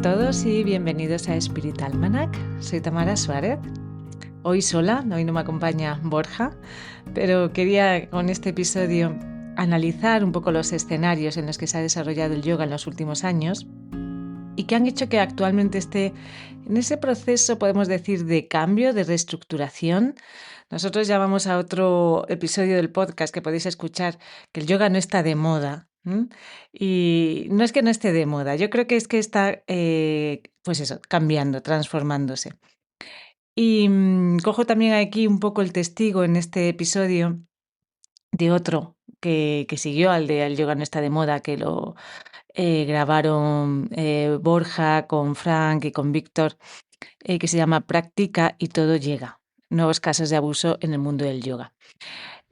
a todos y bienvenidos a Spirit Almanac. Soy Tamara Suárez. Hoy sola, hoy no me acompaña Borja, pero quería con este episodio analizar un poco los escenarios en los que se ha desarrollado el yoga en los últimos años y que han hecho que actualmente esté en ese proceso, podemos decir, de cambio, de reestructuración. Nosotros llamamos a otro episodio del podcast que podéis escuchar que el yoga no está de moda. Y no es que no esté de moda, yo creo que es que está, pues eso, cambiando, transformándose. Y cojo también aquí un poco el testigo en este episodio de otro que siguió al de El yoga no está de moda, que lo grabaron Borja con Frank y con Víctor, que se llama Práctica y todo llega. Nuevos casos de abuso en el mundo del yoga.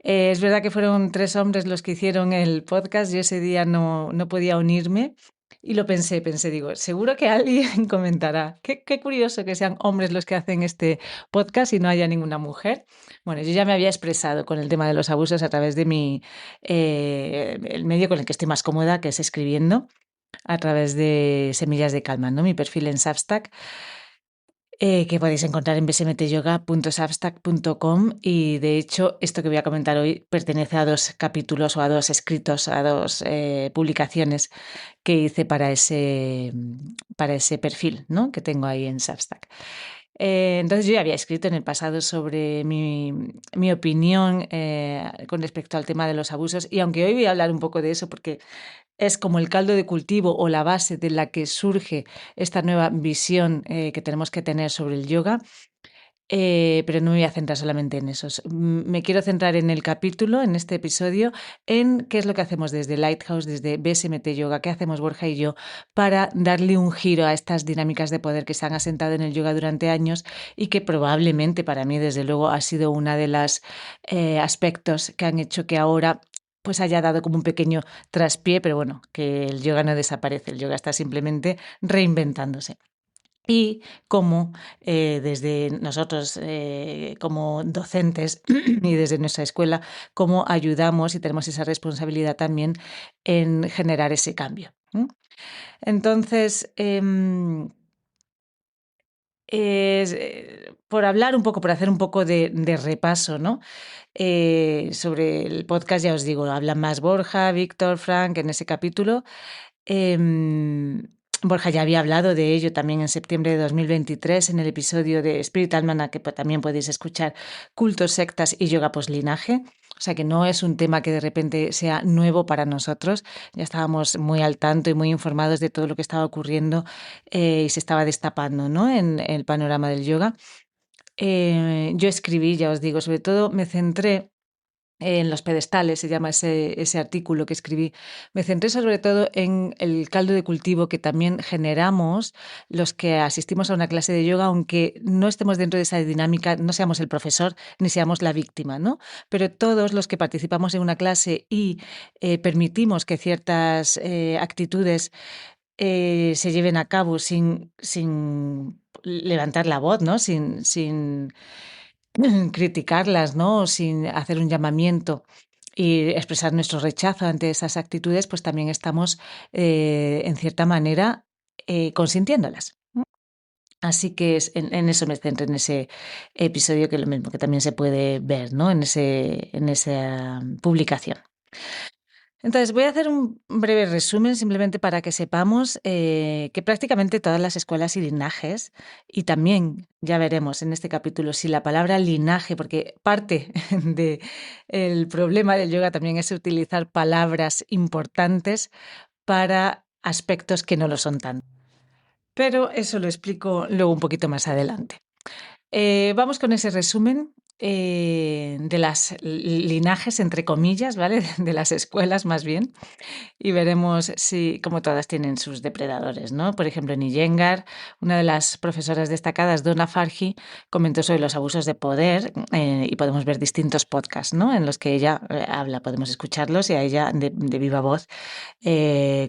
Es verdad que fueron 3 hombres los que hicieron el podcast. Yo ese día no podía unirme y lo pensé, digo, seguro que alguien comentará. Qué curioso que sean hombres los que hacen este podcast y no haya ninguna mujer. Bueno, yo ya me había expresado con el tema de los abusos a través de el medio con el que estoy más cómoda, que es escribiendo, a través de Semillas de Calma, ¿no? Mi perfil en Substack. Que podéis encontrar en bsmtyoga.substack.com y de hecho esto que voy a comentar hoy pertenece a 2 capítulos o a 2 escritos, a 2 publicaciones que hice para ese perfil, ¿no?, que tengo ahí en Substack. Entonces yo ya había escrito en el pasado sobre mi opinión con respecto al tema de los abusos y aunque hoy voy a hablar un poco de eso porque es como el caldo de cultivo o la base de la que surge esta nueva visión que tenemos que tener sobre el yoga, pero no me voy a centrar solamente en eso. Me quiero centrar en el capítulo, en este episodio, en qué es lo que hacemos desde Lighthouse, desde BSMT Yoga, qué hacemos Borja y yo para darle un giro a estas dinámicas de poder que se han asentado en el yoga durante años y que probablemente para mí, desde luego, ha sido una de las aspectos que han hecho que ahora pues haya dado como un pequeño traspié, pero bueno, que el yoga no desaparece, el yoga está simplemente reinventándose. Y cómo desde nosotros como docentes y desde nuestra escuela, cómo ayudamos y tenemos esa responsabilidad también en generar ese cambio. Entonces, por hablar un poco, por hacer un poco de repaso, ¿no? Sobre el podcast, ya os digo, hablan más Borja, Víctor, Frank en ese capítulo. Borja ya había hablado de ello también en septiembre de 2023 en el episodio de Spirit Almanac, que también podéis escuchar, cultos, sectas y yoga poslinaje. O sea que no es un tema que de repente sea nuevo para nosotros. Ya estábamos muy al tanto y muy informados de todo lo que estaba ocurriendo y se estaba destapando, ¿no?, en el panorama del yoga. Yo escribí, ya os digo, sobre todo me centré en los pedestales, se llama ese artículo que escribí. Me centré sobre todo en el caldo de cultivo que también generamos los que asistimos a una clase de yoga, aunque no estemos dentro de esa dinámica, no seamos el profesor ni seamos la víctima, ¿no? Pero todos los que participamos en una clase y permitimos que ciertas actitudes se lleven a cabo sin levantar la voz, ¿no? Sin criticarlas, ¿no?, sin hacer un llamamiento y expresar nuestro rechazo ante esas actitudes, pues también estamos, en cierta manera, consintiéndolas. Así que en eso me centro, en ese episodio, que lo mismo, que también se puede ver, ¿no?, en esa publicación. Entonces, voy a hacer un breve resumen simplemente para que sepamos que prácticamente todas las escuelas y linajes, y también ya veremos en este capítulo si la palabra linaje, porque parte del problema del yoga también es utilizar palabras importantes para aspectos que no lo son tanto. Pero eso lo explico luego un poquito más adelante. Vamos con ese resumen de las linajes, entre comillas, ¿vale? De las escuelas, más bien. Y veremos si, como todas, tienen sus depredadores, ¿no? Por ejemplo, en Iyengar, una de las profesoras destacadas, Donna Farhi, comentó sobre los abusos de poder y podemos ver distintos podcasts, ¿no?, en los que ella habla, podemos escucharlos y a ella de viva voz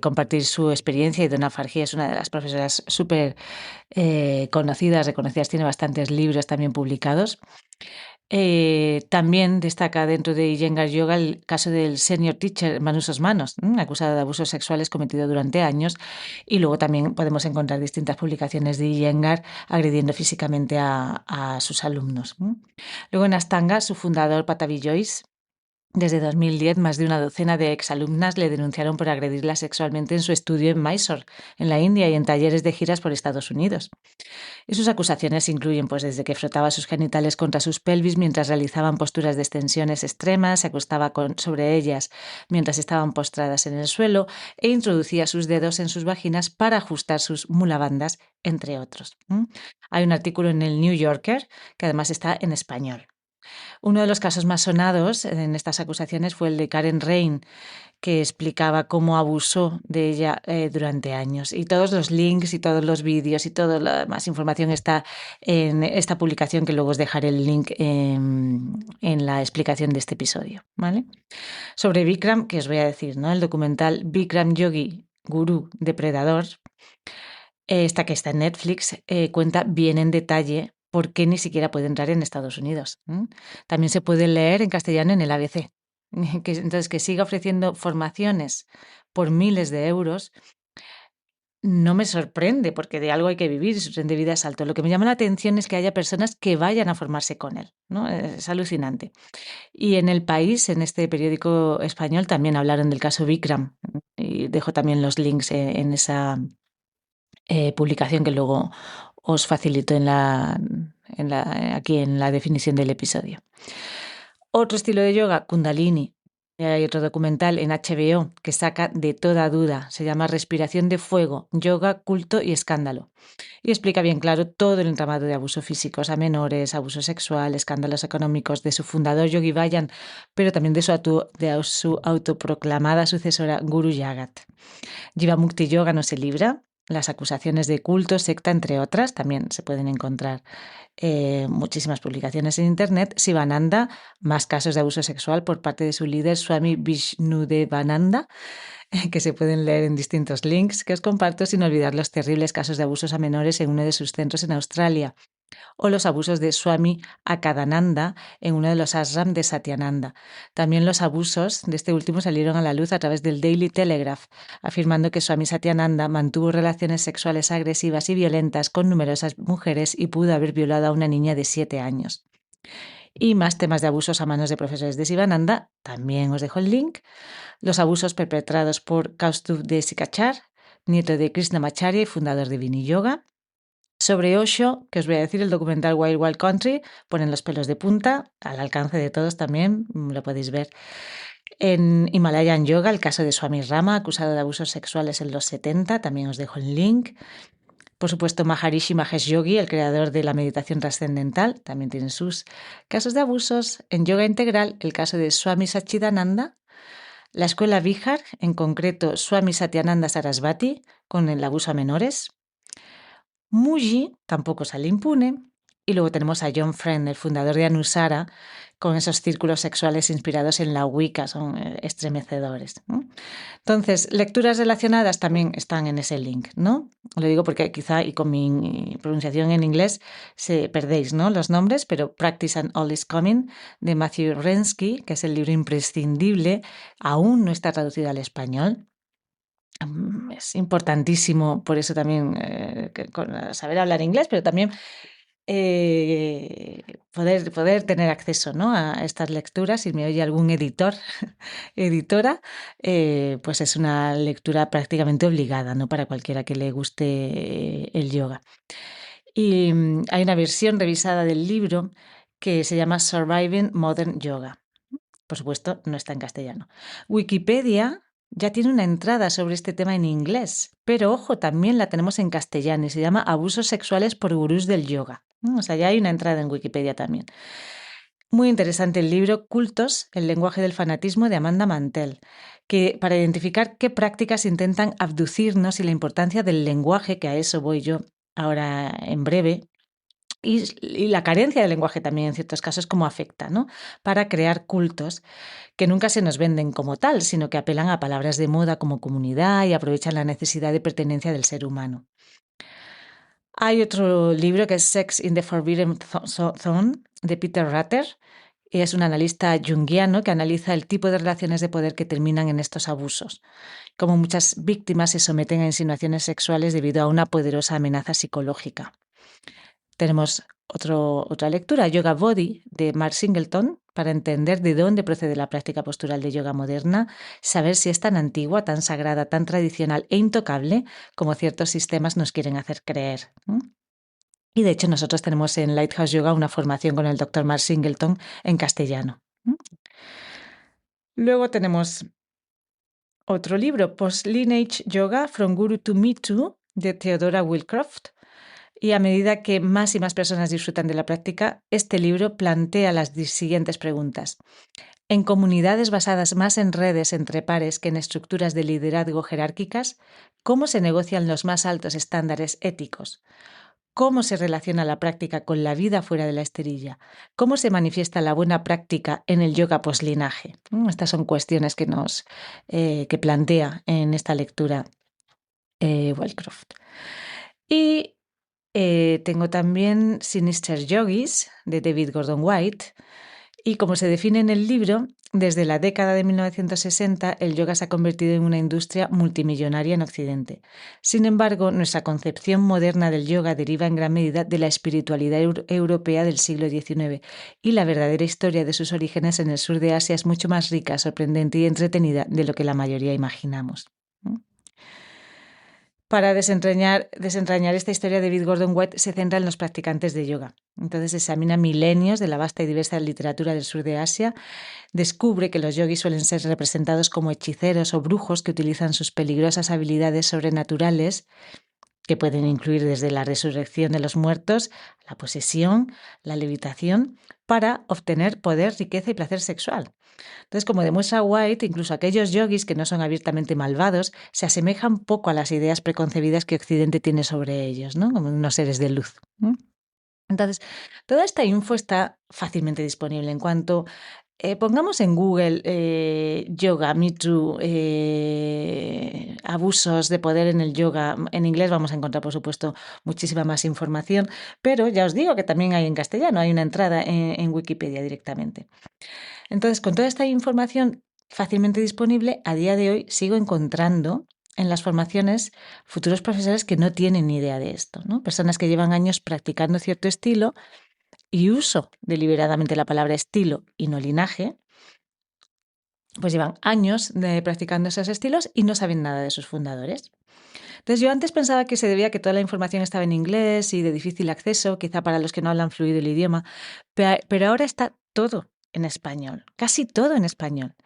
compartir su experiencia. Y Donna Farhi es una de las profesoras súper conocidas, reconocidas, tiene bastantes libros también publicados. También destaca dentro de Iyengar Yoga el caso del senior teacher Manus Osmanos, acusado de abusos sexuales cometidos durante años. Y luego también podemos encontrar distintas publicaciones de Iyengar agrediendo físicamente a sus alumnos. Luego en Astanga, su fundador Patabi Joyce. Desde 2010, más de una docena de exalumnas le denunciaron por agredirla sexualmente en su estudio en Mysore, en la India, y en talleres de giras por Estados Unidos. Y sus acusaciones incluyen pues desde que frotaba sus genitales contra sus pelvis mientras realizaban posturas de extensiones extremas, se acostaba sobre ellas mientras estaban postradas en el suelo e introducía sus dedos en sus vaginas para ajustar sus mulabandas, entre otros. Hay un artículo en el New Yorker que además está en español. Uno de los casos más sonados en estas acusaciones fue el de Karen Rain, que explicaba cómo abusó de ella durante años. Y todos los links y todos los vídeos y toda la más información está en esta publicación, que luego os dejaré el link en la explicación de este episodio. ¿Vale? Sobre Bikram, que os voy a decir, ¿no? El documental Bikram Yogi, Gurú Depredador, esta que está en Netflix, cuenta bien en detalle por qué ni siquiera puede entrar en Estados Unidos. También se puede leer en castellano en el ABC. Entonces, que siga ofreciendo formaciones por miles de euros no me sorprende, porque de algo hay que vivir y su tren de vida es alto. Lo que me llama la atención es que haya personas que vayan a formarse con él, ¿no? Es alucinante. Y en El País, en este periódico español, también hablaron del caso Bikram. Y dejo también los links en esa publicación que luego os facilito aquí en la definición del episodio. Otro estilo de yoga, Kundalini. Hay otro documental en HBO que saca de toda duda. Se llama Respiración de Fuego, Yoga, Culto y Escándalo. Y explica bien claro todo el entramado de abusos físicos a menores, abuso sexual, escándalos económicos de su fundador Yogi Bayan, pero también de su autoproclamada sucesora Guru Yagat. Jivamukti Yoga no se libra. Las acusaciones de culto, secta, entre otras, también se pueden encontrar muchísimas publicaciones en Internet. Sivananda, más casos de abuso sexual por parte de su líder Swami Vishnudevananda, que se pueden leer en distintos links que os comparto, sin olvidar los terribles casos de abusos a menores en uno de sus centros en Australia, o los abusos de Swami Akadananda en uno de los ashram de Satyananda. También los abusos de este último salieron a la luz a través del Daily Telegraph, afirmando que Swami Satyananda mantuvo relaciones sexuales agresivas y violentas con numerosas mujeres y pudo haber violado a una niña de 7 años. Y más temas de abusos a manos de profesores de Sivananda, también os dejo el link. Los abusos perpetrados por Kaustubh de Sikachar, nieto de Krishnamacharya y fundador de Vini Yoga. Sobre Osho, que os voy a decir, el documental Wild Wild Country, ponen los pelos de punta, al alcance de todos también, lo podéis ver. En Himalayan Yoga, el caso de Swami Rama, acusado de abusos sexuales en los 70, también os dejo el link. Por supuesto, Maharishi Mahesh Yogi, el creador de la meditación trascendental, también tiene sus casos de abusos. En Yoga Integral, el caso de Swami Satchidananda. La escuela Vihar, en concreto Swami Satyananda Sarasvati, con el abuso a menores. Muji tampoco sale impune. Y luego tenemos a John Friend, el fundador de Anusara, con esos círculos sexuales inspirados en la Wicca, son estremecedores, ¿no? Entonces, lecturas relacionadas también están en ese link, ¿no? Lo digo porque quizá, y con mi pronunciación en inglés, se perdéis, ¿no?, los nombres, pero Practice and All is Coming, de Matthew Rensky, que es el libro imprescindible, aún no está traducido al español. Es importantísimo, por eso también saber hablar inglés, pero también poder tener acceso, ¿no?, a estas lecturas. Si me oye algún editor, editora, pues es una lectura prácticamente obligada, ¿no?, para cualquiera que le guste el yoga. Y hay una versión revisada del libro que se llama Surviving Modern Yoga. Por supuesto, no está en castellano. Wikipedia ya tiene una entrada sobre este tema en inglés, pero ojo, también la tenemos en castellano y se llama Abusos sexuales por gurús del yoga. O sea, ya hay una entrada en Wikipedia también. Muy interesante el libro Cultos, el lenguaje del fanatismo, de Amanda Mantell, que para identificar qué prácticas intentan abducirnos y la importancia del lenguaje, que a eso voy yo ahora en breve, y la carencia de lenguaje también en ciertos casos, cómo afecta, ¿no?, para crear cultos que nunca se nos venden como tal, sino que apelan a palabras de moda como comunidad y aprovechan la necesidad de pertenencia del ser humano. Hay otro libro que es Sex in the Forbidden Zone, de Peter Rutter. Es un analista junguiano que analiza el tipo de relaciones de poder que terminan en estos abusos, como muchas víctimas se someten a insinuaciones sexuales debido a una poderosa amenaza psicológica. Tenemos otra lectura, Yoga Body, de Mark Singleton, para entender de dónde procede la práctica postural de yoga moderna, saber si es tan antigua, tan sagrada, tan tradicional e intocable como ciertos sistemas nos quieren hacer creer. Y de hecho nosotros tenemos en Lighthouse Yoga una formación con el Dr. Mark Singleton en castellano. Luego tenemos otro libro, Post-Lineage Yoga, From Guru to Me Too, de Theodora Wilcroft. Y a medida que más y más personas disfrutan de la práctica, este libro plantea las siguientes preguntas. En comunidades basadas más en redes entre pares que en estructuras de liderazgo jerárquicas, ¿cómo se negocian los más altos estándares éticos? ¿Cómo se relaciona la práctica con la vida fuera de la esterilla? ¿Cómo se manifiesta la buena práctica en el yoga poslinaje? Estas son cuestiones que plantea en esta lectura Wellcroft. Y tengo también Sinister Yogis, de David Gordon White, y como se define en el libro, desde la década de 1960 el yoga se ha convertido en una industria multimillonaria en Occidente. Sin embargo, nuestra concepción moderna del yoga deriva en gran medida de la espiritualidad europea del siglo XIX y la verdadera historia de sus orígenes en el sur de Asia es mucho más rica, sorprendente y entretenida de lo que la mayoría imaginamos. Para desentrañar esta historia, David Gordon White se centra en los practicantes de yoga. Entonces examina milenios de la vasta y diversa literatura del sur de Asia, descubre que los yogis suelen ser representados como hechiceros o brujos que utilizan sus peligrosas habilidades sobrenaturales, que pueden incluir desde la resurrección de los muertos, la posesión, la levitación, para obtener poder, riqueza y placer sexual. Entonces, como demuestra White, incluso aquellos yogis que no son abiertamente malvados se asemejan poco a las ideas preconcebidas que Occidente tiene sobre ellos, ¿no? Como unos seres de luz. Entonces, toda esta info está fácilmente disponible. En cuanto pongamos en Google yoga, Me Too, abusos de poder en el yoga, en inglés vamos a encontrar, por supuesto, muchísima más información, pero ya os digo que también hay en castellano, hay una entrada en Wikipedia directamente. Entonces, con toda esta información fácilmente disponible, a día de hoy sigo encontrando en las formaciones futuros profesores que no tienen ni idea de esto, ¿no? Personas que llevan años practicando cierto estilo y uso deliberadamente la palabra estilo y no linaje, pues llevan años practicando esos estilos y no saben nada de sus fundadores. Entonces yo antes pensaba que se debía a que toda la información estaba en inglés y de difícil acceso, quizá para los que no hablan fluido el idioma, pero ahora está todo en español, casi todo en español.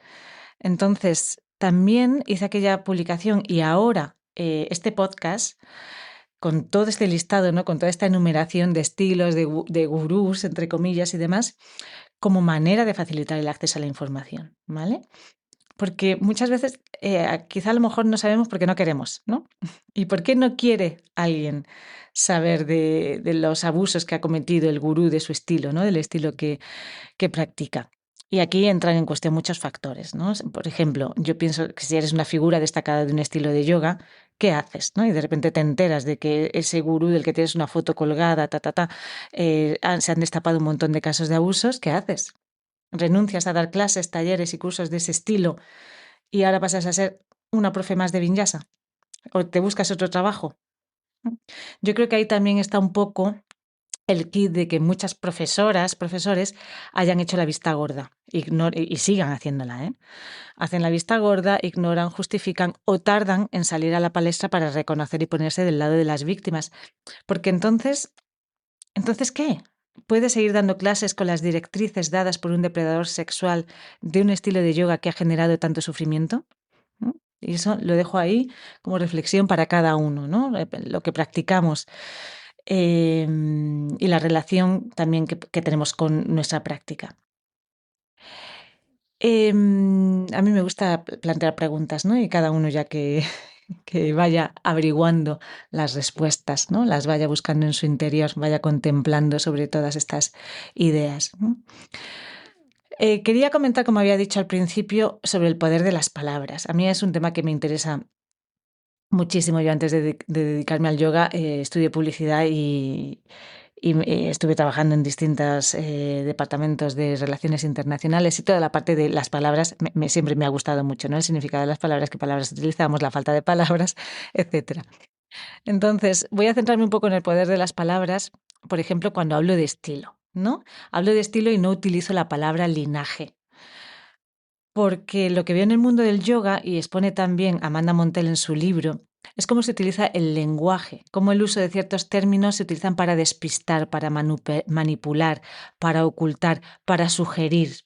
Entonces, también hice aquella publicación y ahora este podcast, con todo este listado, ¿no? Con toda esta enumeración de estilos, de gurús, entre comillas y demás, como manera de facilitar el acceso a la información, ¿vale? Porque muchas veces quizá a lo mejor no sabemos por qué no queremos, ¿no? ¿Y por qué no quiere alguien saber de los abusos que ha cometido el gurú de su estilo, ¿no? Del estilo que practica? Y aquí entran en cuestión muchos factores, ¿no? Por ejemplo, yo pienso que si eres una figura destacada de un estilo de yoga, ¿qué haces? ¿No? Y de repente te enteras de que ese gurú del que tienes una foto colgada, se han destapado un montón de casos de abusos, ¿qué haces? ¿Renuncias a dar clases, talleres y cursos de ese estilo y ahora pasas a ser una profe más de Vinyasa? ¿O te buscas otro trabajo? Yo creo que ahí también está un poco el kit de que muchas profesoras, profesores hayan hecho la vista gorda y sigan haciéndola. Hacen la vista gorda, ignoran, justifican o tardan en salir a la palestra para reconocer y ponerse del lado de las víctimas. Porque entonces ¿qué? ¿Puedes seguir dando clases con las directrices dadas por un depredador sexual de un estilo de yoga que ha generado tanto sufrimiento? ¿No? Y eso lo dejo ahí como reflexión para cada uno, ¿no? Lo que practicamos y la relación también que tenemos con nuestra práctica. A mí me gusta plantear preguntas, ¿no? Y cada uno ya que vaya averiguando las respuestas, ¿no? Las vaya buscando en su interior, vaya contemplando sobre todas estas ideas, ¿no? Quería comentar, como había dicho al principio, sobre el poder de las palabras. A mí es un tema que me interesa muchísimo. Yo antes de dedicarme al yoga estudié publicidad y estuve trabajando en distintos departamentos de relaciones internacionales y toda la parte de las palabras siempre me ha gustado mucho, ¿no? El significado de las palabras, qué palabras utilizamos, la falta de palabras, etcétera. Entonces, voy a centrarme un poco en el poder de las palabras, por ejemplo, cuando hablo de estilo, ¿no? Hablo de estilo y no utilizo la palabra linaje. Porque lo que veo en el mundo del yoga, y expone también Amanda Montell en su libro, es cómo se utiliza el lenguaje, cómo el uso de ciertos términos se utilizan para despistar, para manipular, para ocultar, para sugerir.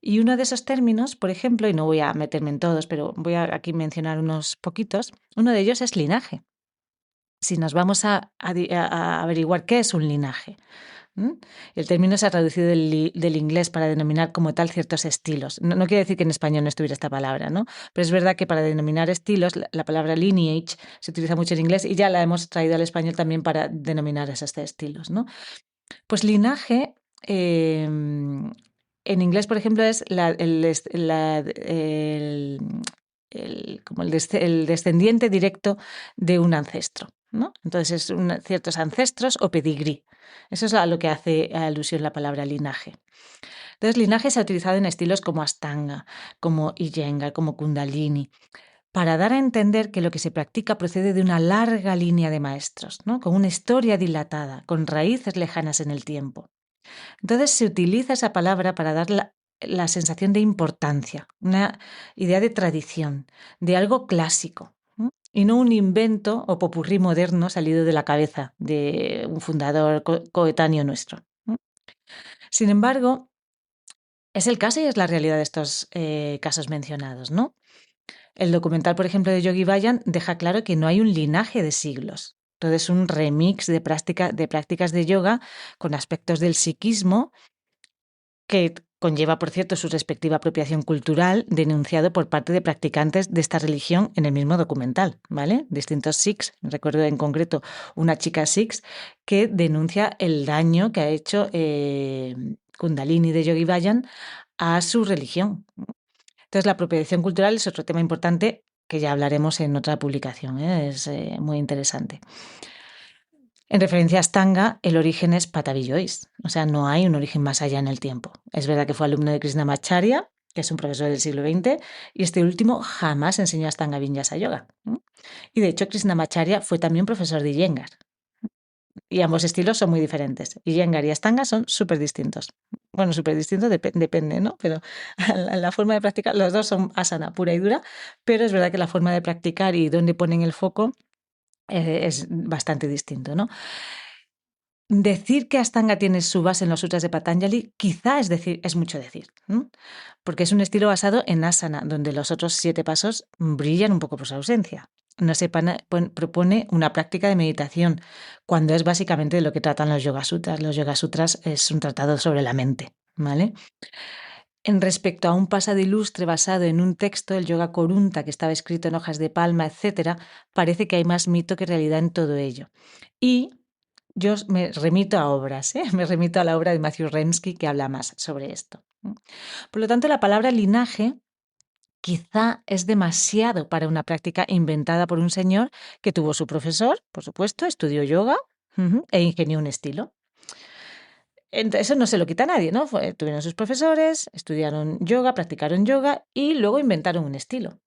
Y uno de esos términos, por ejemplo, y no voy a meterme en todos, pero voy a aquí mencionar unos poquitos, uno de ellos es linaje. Si nos vamos a averiguar qué es un linaje, ¿m? El término se ha traducido del inglés para denominar como tal ciertos estilos. No quiere decir que en español no estuviera esta palabra, ¿no? Pero es verdad que para denominar estilos, la palabra lineage se utiliza mucho en inglés y ya la hemos traído al español también para denominar esos estilos, ¿no? Pues linaje, en inglés, por ejemplo, es como el descendiente directo de un ancestro, ¿no? Entonces, ciertos ancestros o pedigrí. Eso es a lo que hace alusión la palabra linaje. Entonces, linaje se ha utilizado en estilos como Ashtanga, como Iyengar, como Kundalini, para dar a entender que lo que se practica procede de una larga línea de maestros, ¿no? Con una historia dilatada, con raíces lejanas en el tiempo. Entonces se utiliza esa palabra para dar la sensación de importancia, una idea de tradición, de algo clásico, ¿no? Y no un invento o popurrí moderno salido de la cabeza de un fundador coetáneo nuestro, ¿no? Sin embargo, es el caso y es la realidad de estos casos mencionados, ¿no? El documental, por ejemplo, de Yogi Bayan deja claro que no hay un linaje de siglos. Todo es un remix de prácticas de yoga con aspectos del sikhismo que conlleva, por cierto, su respectiva apropiación cultural, denunciado por parte de practicantes de esta religión en el mismo documental, ¿vale? Distintos sikhs, recuerdo en concreto una chica sikh que denuncia el daño que ha hecho Kundalini de Yogi Bayan a su religión. Entonces, la apropiación cultural es otro tema importante que ya hablaremos en otra publicación, ¿eh? Es muy interesante. En referencia a Ashtanga, el origen es Patabi Jois, o sea, no hay un origen más allá en el tiempo. Es verdad que fue alumno de Krishnamacharya, que es un profesor del siglo XX, y este último jamás enseñó Ashtanga Vinyasa Yoga. Y de hecho, Krishnamacharya fue también profesor de Iyengar. Y ambos estilos son muy diferentes. Iyengar y Ashtanga son súper distintos. Bueno, súper distintos depende, ¿no? Pero la forma de practicar, los dos son asana pura y dura, pero es verdad que la forma de practicar y dónde ponen el foco es bastante distinto, ¿no? Decir que Ashtanga tiene su base en los sutras de Patanjali quizá es mucho decir, ¿no? Porque es un estilo basado en asana, donde los otros 7 pasos brillan un poco por su ausencia. No se propone una práctica de meditación, cuando es básicamente de lo que tratan los Yoga Sutras. Los Yoga Sutras es un tratado sobre la mente, ¿vale? En respecto a un pasado ilustre basado en un texto, el Yoga Corunta, que estaba escrito en hojas de palma, etc., parece que hay más mito que realidad en todo ello. Y yo me remito a obras, me remito a la obra de Matthew Remski que habla más sobre esto. Por lo tanto, la palabra linaje quizá es demasiado para una práctica inventada por un señor que tuvo su profesor, por supuesto, estudió yoga e ingenió un estilo. Eso no se lo quita a nadie, ¿no? Tuvieron sus profesores, estudiaron yoga, practicaron yoga y luego inventaron un estilo.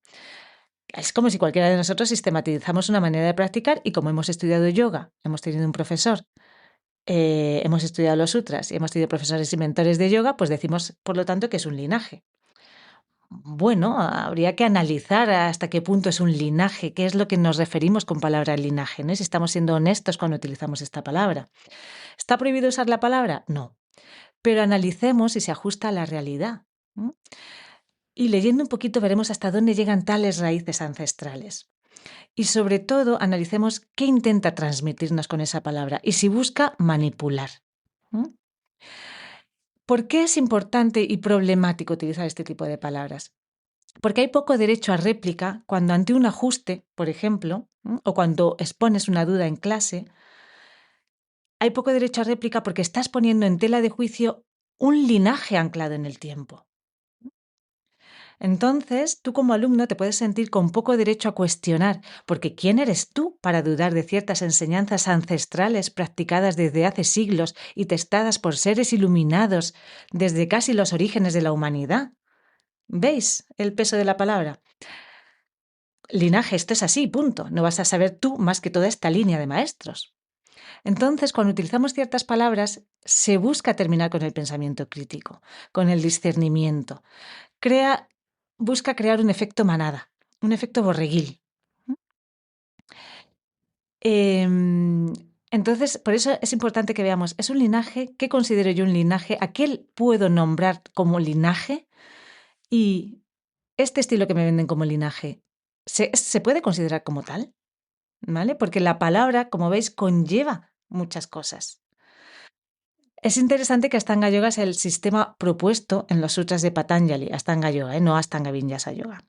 Es como si cualquiera de nosotros sistematizamos una manera de practicar y como hemos estudiado yoga, hemos tenido un profesor, hemos estudiado los sutras y hemos tenido profesores y mentores de yoga, pues decimos, por lo tanto, que es un linaje. Bueno, habría que analizar hasta qué punto es un linaje, qué es lo que nos referimos con palabra linaje, ¿no? Si estamos siendo honestos cuando utilizamos esta palabra. ¿Está prohibido usar la palabra? No. Pero analicemos si se ajusta a la realidad. Y leyendo un poquito veremos hasta dónde llegan tales raíces ancestrales. Y sobre todo, analicemos qué intenta transmitirnos con esa palabra y si busca manipular. ¿Por qué es importante y problemático utilizar este tipo de palabras? Porque hay poco derecho a réplica cuando ante un ajuste, por ejemplo, o cuando expones una duda en clase, hay poco derecho a réplica porque estás poniendo en tela de juicio un linaje anclado en el tiempo. Entonces, tú como alumno te puedes sentir con poco derecho a cuestionar, porque ¿quién eres tú para dudar de ciertas enseñanzas ancestrales practicadas desde hace siglos y testadas por seres iluminados desde casi los orígenes de la humanidad? ¿Veis el peso de la palabra? Linaje, esto es así, punto. No vas a saber tú más que toda esta línea de maestros. Entonces, cuando utilizamos ciertas palabras, se busca terminar con el pensamiento crítico, con el discernimiento. Busca crear un efecto manada, un efecto borreguil. Em, entonces, por eso es importante que veamos, ¿es un linaje? ¿Qué considero yo un linaje? ¿A qué puedo nombrar como linaje? Y este estilo que me venden como linaje, ¿se puede considerar como tal? ¿Vale? Porque la palabra, como veis, conlleva muchas cosas. Es interesante que Astanga Yoga es el sistema propuesto en los sutras de Patanjali, Astanga Yoga, no Astanga Vinyasa Yoga.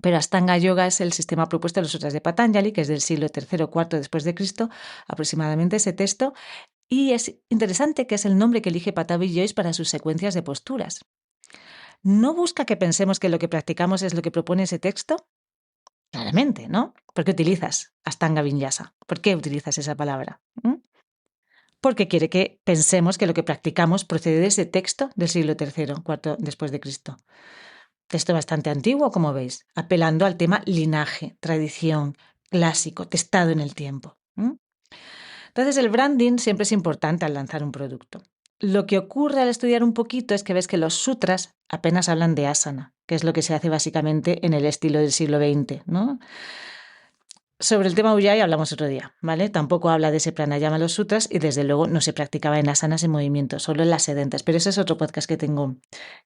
Pero Astanga Yoga es el sistema propuesto en los sutras de Patanjali, que es del siglo III o IV después de Cristo, aproximadamente ese texto, y es interesante que es el nombre que elige Patavi Joyce para sus secuencias de posturas. ¿No busca que pensemos que lo que practicamos es lo que propone ese texto? Claramente, ¿no? ¿Por qué utilizas Astanga Vinyasa? ¿Por qué utilizas esa palabra? Porque quiere que pensemos que lo que practicamos procede de ese texto del siglo III, IV después de Cristo. Texto bastante antiguo, como veis, apelando al tema linaje, tradición, clásico, testado en el tiempo. Entonces, el branding siempre es importante al lanzar un producto. Lo que ocurre al estudiar un poquito es que ves que los sutras apenas hablan de asana, que es lo que se hace básicamente en el estilo del siglo XX, ¿no? Sobre el tema Ujjayi hablamos otro día, ¿vale? Tampoco habla de ese pranayama en los sutras y desde luego no se practicaba en asanas en movimiento, solo en las sedentes. Pero ese es otro podcast que tengo,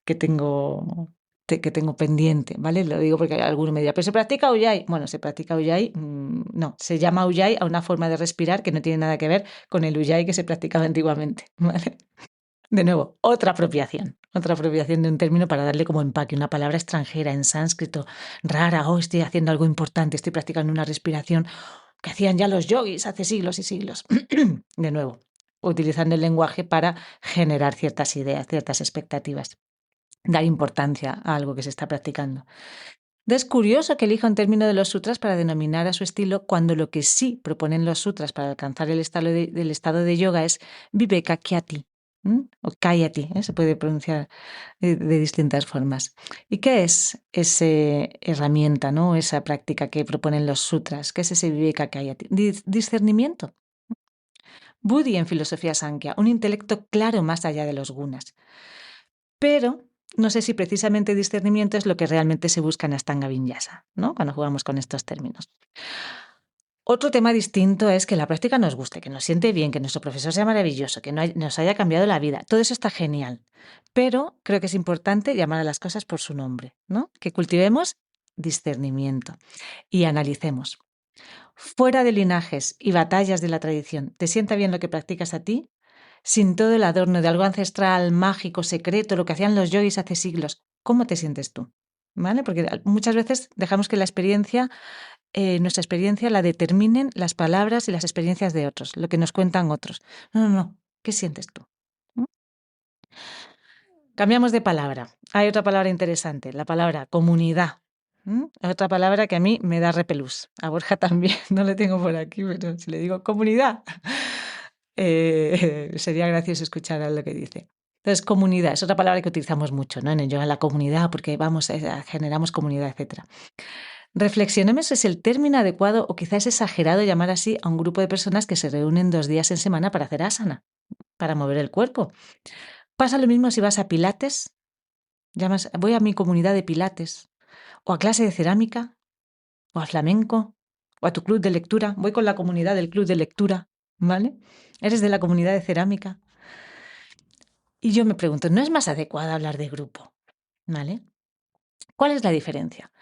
que tengo pendiente, ¿vale? Lo digo porque alguno me dirá, ¿pero se practica Ujjayi? Bueno, se practica Ujjayi, no, se llama Ujjayi a una forma de respirar que no tiene nada que ver con el Ujjayi que se practicaba antiguamente, ¿vale? De nuevo, otra apropiación de un término para darle como empaque, una palabra extranjera en sánscrito, rara, estoy haciendo algo importante, estoy practicando una respiración que hacían ya los yogis hace siglos y siglos. De nuevo, utilizando el lenguaje para generar ciertas ideas, ciertas expectativas, dar importancia a algo que se está practicando. Es curioso que elija un término de los sutras para denominar a su estilo cuando lo que sí proponen los sutras para alcanzar el estado de yoga es Viveka Kyati, o Kayati, se puede pronunciar de distintas formas. ¿Y qué es esa herramienta, ¿no? Esa práctica que proponen los sutras? ¿Qué es ese Viveka Kyati? Discernimiento. Buddhi en filosofía Sankhya, un intelecto claro más allá de los gunas. Pero no sé si precisamente discernimiento es lo que realmente se busca en Astanga Vinyasa, ¿no? Cuando jugamos con estos términos. Otro tema distinto es que la práctica nos guste, que nos siente bien, que nuestro profesor sea maravilloso, que nos haya cambiado la vida. Todo eso está genial. Pero creo que es importante llamar a las cosas por su nombre, ¿no? Que cultivemos discernimiento y analicemos. Fuera de linajes y batallas de la tradición, ¿te sienta bien lo que practicas a ti? Sin todo el adorno de algo ancestral, mágico, secreto, lo que hacían los yogis hace siglos, ¿cómo te sientes tú? ¿Vale? Porque muchas veces dejamos que nuestra experiencia la determinen las palabras y las experiencias de otros, lo que nos cuentan otros. No, no, no. ¿Qué sientes tú? ¿Mm? Cambiamos de palabra. Hay otra palabra interesante, la palabra comunidad. Otra palabra que a mí me da repelús. A Borja también, no le tengo por aquí, pero si le digo comunidad, sería gracioso escuchar lo que dice. Entonces, comunidad es otra palabra que utilizamos mucho, ¿no? En el yoga, la comunidad, porque generamos comunidad, etc. Reflexionemos si es el término adecuado o quizás es exagerado llamar así a un grupo de personas que se reúnen 2 días en semana para hacer asana, para mover el cuerpo. Pasa lo mismo si vas a pilates, voy a mi comunidad de pilates, o a clase de cerámica, o a flamenco, o a tu club de lectura. Voy con la comunidad del club de lectura, ¿vale? Eres de la comunidad de cerámica. Y yo me pregunto, ¿no es más adecuado hablar de grupo? ¿Vale? ¿Cuál es la diferencia?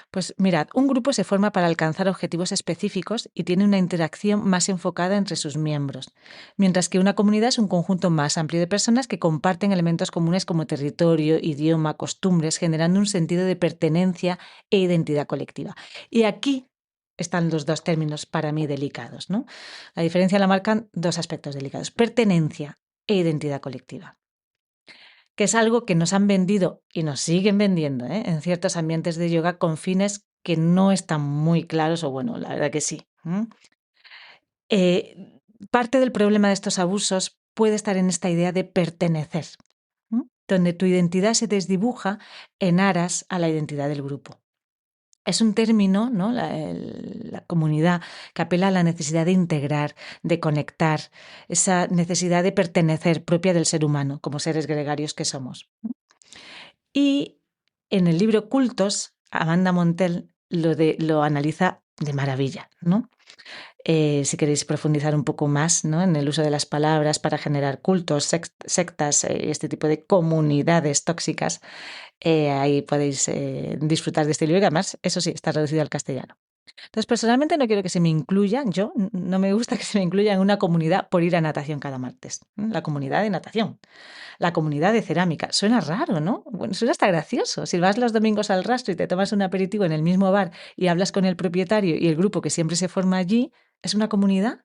Pues mirad, un grupo se forma para alcanzar objetivos específicos y tiene una interacción más enfocada entre sus miembros, mientras que una comunidad es un conjunto más amplio de personas que comparten elementos comunes como territorio, idioma, costumbres, generando un sentido de pertenencia e identidad colectiva. Y aquí están los dos términos para mí delicados, ¿no? La diferencia la marcan dos aspectos delicados, pertenencia e identidad colectiva. que es algo que nos han vendido y nos siguen vendiendo, en ciertos ambientes de yoga con fines que no están muy claros, o bueno, la verdad que sí. Parte del problema de estos abusos puede estar en esta idea de pertenecer, donde tu identidad se desdibuja en aras a la identidad del grupo. Es un término, ¿no? La comunidad, que apela a la necesidad de integrar, de conectar, esa necesidad de pertenecer propia del ser humano, como seres gregarios que somos. Y en el libro Cultos, Amanda Montell lo analiza de maravilla, ¿no? Si queréis profundizar un poco más, ¿no?, en el uso de las palabras para generar cultos, sectas, este tipo de comunidades tóxicas, ahí podéis disfrutar de este libro, que además, eso sí, está traducido al castellano. Entonces, personalmente no quiero que se me incluya, no me gusta que se me incluya en una comunidad por ir a natación cada martes. La comunidad de natación, la comunidad de cerámica. Suena raro, ¿no? Bueno, suena hasta gracioso. Si vas los domingos al Rastro y te tomas un aperitivo en el mismo bar y hablas con el propietario y el grupo que siempre se forma allí, ¿es una comunidad?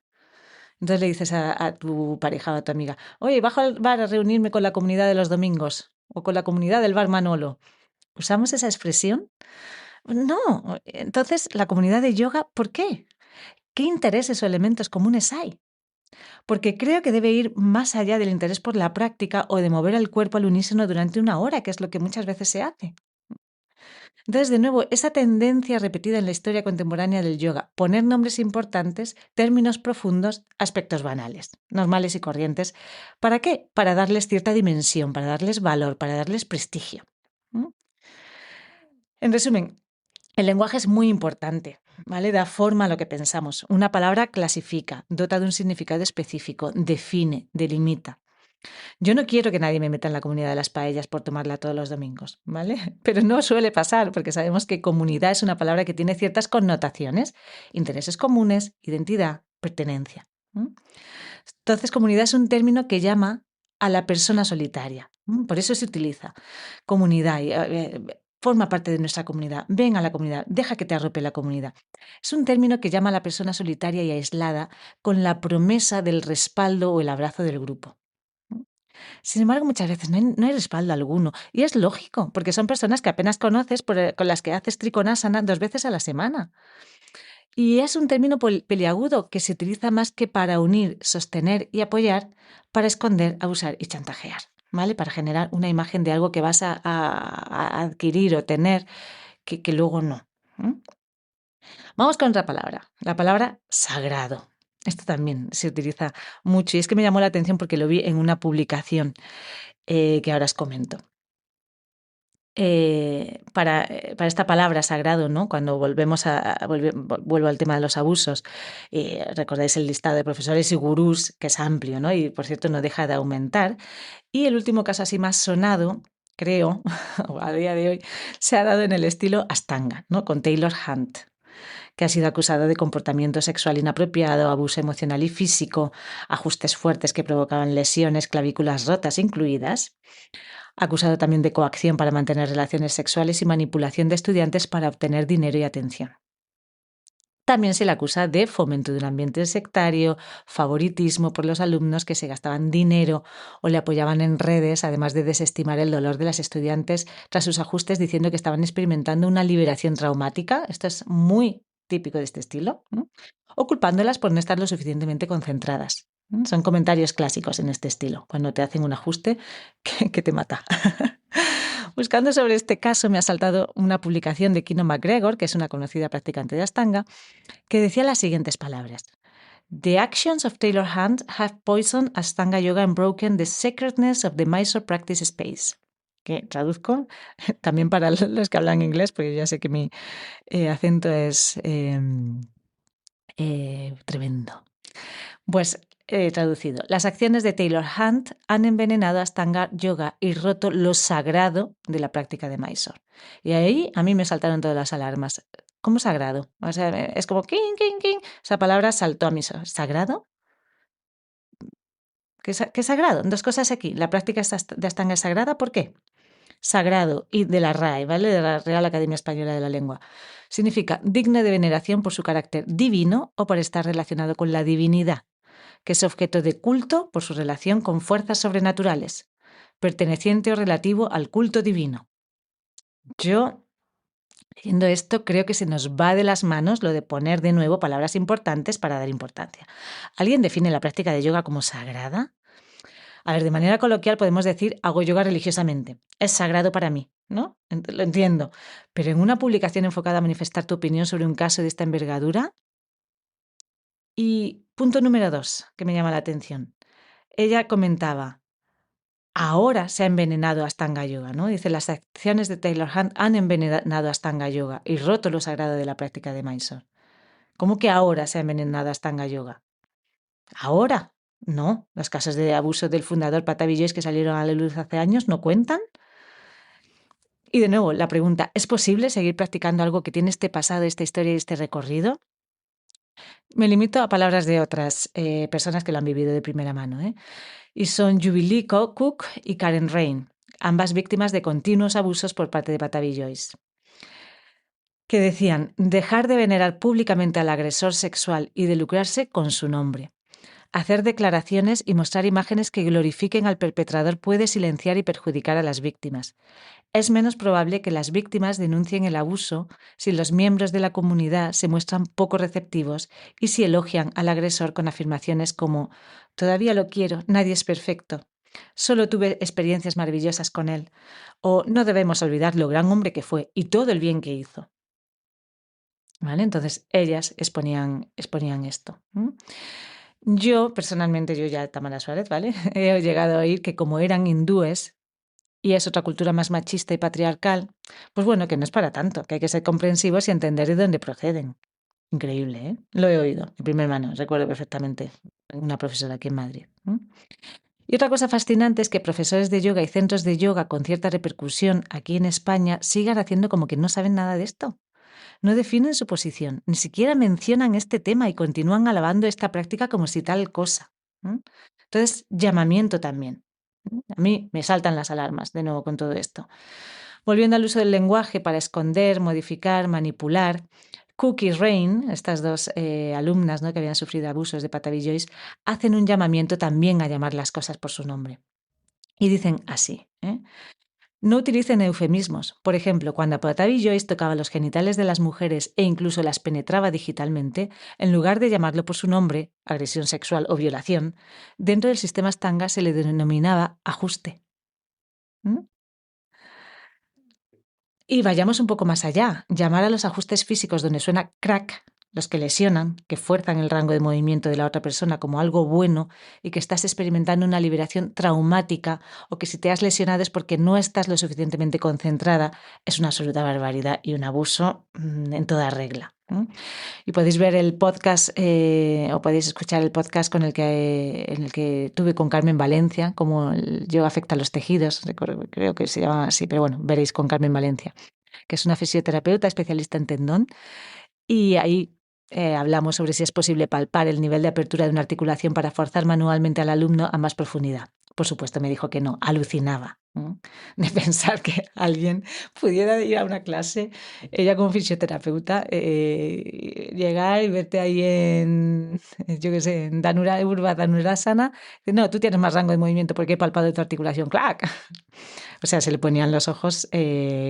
Entonces le dices a tu pareja o a tu amiga: oye, bajo al bar a reunirme con la comunidad de los domingos o con la comunidad del bar Manolo. ¿Usamos esa expresión? No. Entonces, la comunidad de yoga, ¿por qué? ¿Qué intereses o elementos comunes hay? Porque creo que debe ir más allá del interés por la práctica o de mover el cuerpo al unísono durante una hora, que es lo que muchas veces se hace. Entonces, de nuevo, esa tendencia repetida en la historia contemporánea del yoga, poner nombres importantes, términos profundos, aspectos banales, normales y corrientes. ¿Para qué? Para darles cierta dimensión, para darles valor, para darles prestigio. ¿Mm? En resumen, el lenguaje es muy importante, ¿vale? Da forma a lo que pensamos. Una palabra clasifica, dota de un significado específico, define, delimita. Yo no quiero que nadie me meta en la comunidad de las paellas por tomarla todos los domingos, ¿vale? Pero no suele pasar, porque sabemos que comunidad es una palabra que tiene ciertas connotaciones, intereses comunes, identidad, pertenencia. Entonces, comunidad es un término que llama a la persona solitaria. Por eso se utiliza. Comunidad, forma parte de nuestra comunidad, ven a la comunidad, deja que te arrope la comunidad. Es un término que llama a la persona solitaria y aislada con la promesa del respaldo o el abrazo del grupo. Sin embargo, muchas veces no hay respaldo alguno. Y es lógico, porque son personas que apenas conoces, con las que haces trikonasana 2 veces a la semana. Y es un término peliagudo que se utiliza más que para unir, sostener y apoyar, para esconder, abusar y chantajear, ¿vale? Para generar una imagen de algo que vas a adquirir o tener que luego no. Vamos con otra palabra, la palabra sagrado. Esto también se utiliza mucho y es que me llamó la atención porque lo vi en una publicación que ahora os comento. Para esta palabra sagrado, ¿no? Cuando vuelvo al tema de los abusos, recordáis el listado de profesores y gurús, que es amplio, ¿no? Y por cierto no deja de aumentar. Y el último caso así más sonado, creo, a día de hoy, se ha dado en el estilo Ashtanga, ¿no? Con Taylor Hunt, que ha sido acusado de comportamiento sexual inapropiado, abuso emocional y físico, ajustes fuertes que provocaban lesiones, clavículas rotas incluidas. Acusado también de coacción para mantener relaciones sexuales y manipulación de estudiantes para obtener dinero y atención. También se le acusa de fomento de un ambiente sectario, favoritismo por los alumnos que se gastaban dinero o le apoyaban en redes, además de desestimar el dolor de las estudiantes tras sus ajustes, diciendo que estaban experimentando una liberación traumática. Esto es muy típico de este estilo, ¿no? O culpándolas por no estar lo suficientemente concentradas. Son comentarios clásicos en este estilo, cuando te hacen un ajuste que te mata. Buscando sobre este caso me ha saltado una publicación de Kino McGregor, que es una conocida practicante de Ashtanga, que decía las siguientes palabras: The actions of Taylor Hunt have poisoned Ashtanga Yoga and broken the sacredness of the Mysore practice space. Que traduzco también para los que hablan inglés, porque ya sé que mi acento es tremendo. Pues traducido, las acciones de Taylor Hunt han envenenado Ashtanga Yoga y roto lo sagrado de la práctica de Mysore. Y ahí a mí me saltaron todas las alarmas. ¿Cómo sagrado? O sea, es como king, king, king. Esa palabra saltó a mí. ¿Sagrado? ¿Qué es sagrado? Dos cosas aquí. La práctica de Ashtanga es sagrada. ¿Por qué? Sagrado y de la RAE, ¿vale? De la Real Academia Española de la Lengua. Significa digno de veneración por su carácter divino o por estar relacionado con la divinidad, que es objeto de culto por su relación con fuerzas sobrenaturales, perteneciente o relativo al culto divino. Yo, leyendo esto, creo que se nos va de las manos lo de poner de nuevo palabras importantes para dar importancia. ¿Alguien define la práctica de yoga como sagrada? A ver, de manera coloquial podemos decir hago yoga religiosamente. Es sagrado para mí, ¿no? Lo entiendo. Pero en una publicación enfocada a manifestar tu opinión sobre un caso de esta envergadura. Y punto número 2, que me llama la atención. Ella comentaba, ahora se ha envenenado a Astanga Yoga, ¿no? Dice, las acciones de Taylor Hunt han envenenado a Astanga Yoga y roto lo sagrado de la práctica de Mysore. ¿Cómo que ahora se ha envenenado a Astanga Yoga? ¿Ahora? No, los casos de abuso del fundador Patabi Joyce que salieron a la luz hace años no cuentan. Y de nuevo, la pregunta, ¿es posible seguir practicando algo que tiene este pasado, esta historia y este recorrido? Me limito a palabras de otras personas que lo han vivido de primera mano, ¿eh? Y son Jubilee Cook y Karen Rain, ambas víctimas de continuos abusos por parte de Patabi Joyce, que decían dejar de venerar públicamente al agresor sexual y de lucrarse con su nombre. Hacer declaraciones y mostrar imágenes que glorifiquen al perpetrador puede silenciar y perjudicar a las víctimas. Es menos probable que las víctimas denuncien el abuso si los miembros de la comunidad se muestran poco receptivos y si elogian al agresor con afirmaciones como «todavía lo quiero, nadie es perfecto», «solo tuve experiencias maravillosas con él» o «no debemos olvidar lo gran hombre que fue y todo el bien que hizo». ¿Vale? Entonces ellas exponían esto. Yo, personalmente, yo ya Tamara Suárez, ¿vale? He llegado a oír que como eran hindúes y es otra cultura más machista y patriarcal, pues bueno, que no es para tanto, que hay que ser comprensivos y entender de dónde proceden. Increíble, ¿eh? Lo he oído de primera mano, recuerdo perfectamente, una profesora aquí en Madrid. Y otra cosa fascinante es que profesores de yoga y centros de yoga con cierta repercusión aquí en España sigan haciendo como que no saben nada de esto. No definen su posición, ni siquiera mencionan este tema y continúan alabando esta práctica como si tal cosa. Entonces, llamamiento también. A mí me saltan las alarmas de nuevo con todo esto. Volviendo al uso del lenguaje para esconder, modificar, manipular, Cook y Rain, estas dos alumnas, ¿no?, que habían sufrido abusos de Patabi Joyce, hacen un llamamiento también a llamar las cosas por su nombre. Y dicen así, no utilicen eufemismos. Por ejemplo, cuando Patabi Joyce tocaba los genitales de las mujeres e incluso las penetraba digitalmente, en lugar de llamarlo por su nombre, agresión sexual o violación, dentro del sistema Astanga se le denominaba ajuste. Y vayamos un poco más allá. Llamar a los ajustes físicos donde suena crack, los que lesionan, que fuerzan el rango de movimiento de la otra persona como algo bueno y que estás experimentando una liberación traumática o que si te has lesionado es porque no estás lo suficientemente concentrada, es una absoluta barbaridad y un abuso en toda regla. Y podéis ver el podcast o podéis escuchar el podcast en el que tuve con Carmen Valencia, cómo el yoga afecta a los tejidos, creo que se llama así, pero bueno, veréis con Carmen Valencia, que es una fisioterapeuta especialista en tendón, y ahí hablamos sobre si es posible palpar el nivel de apertura de una articulación para forzar manualmente al alumno a más profundidad. Por supuesto, me dijo que no, alucinaba de pensar que alguien pudiera ir a una clase, ella como fisioterapeuta, llegar y verte ahí en, yo qué sé, en Urva Dhanurasana. No, tú tienes más rango de movimiento porque he palpado tu articulación. ¡Clac! O sea, se le ponían los ojos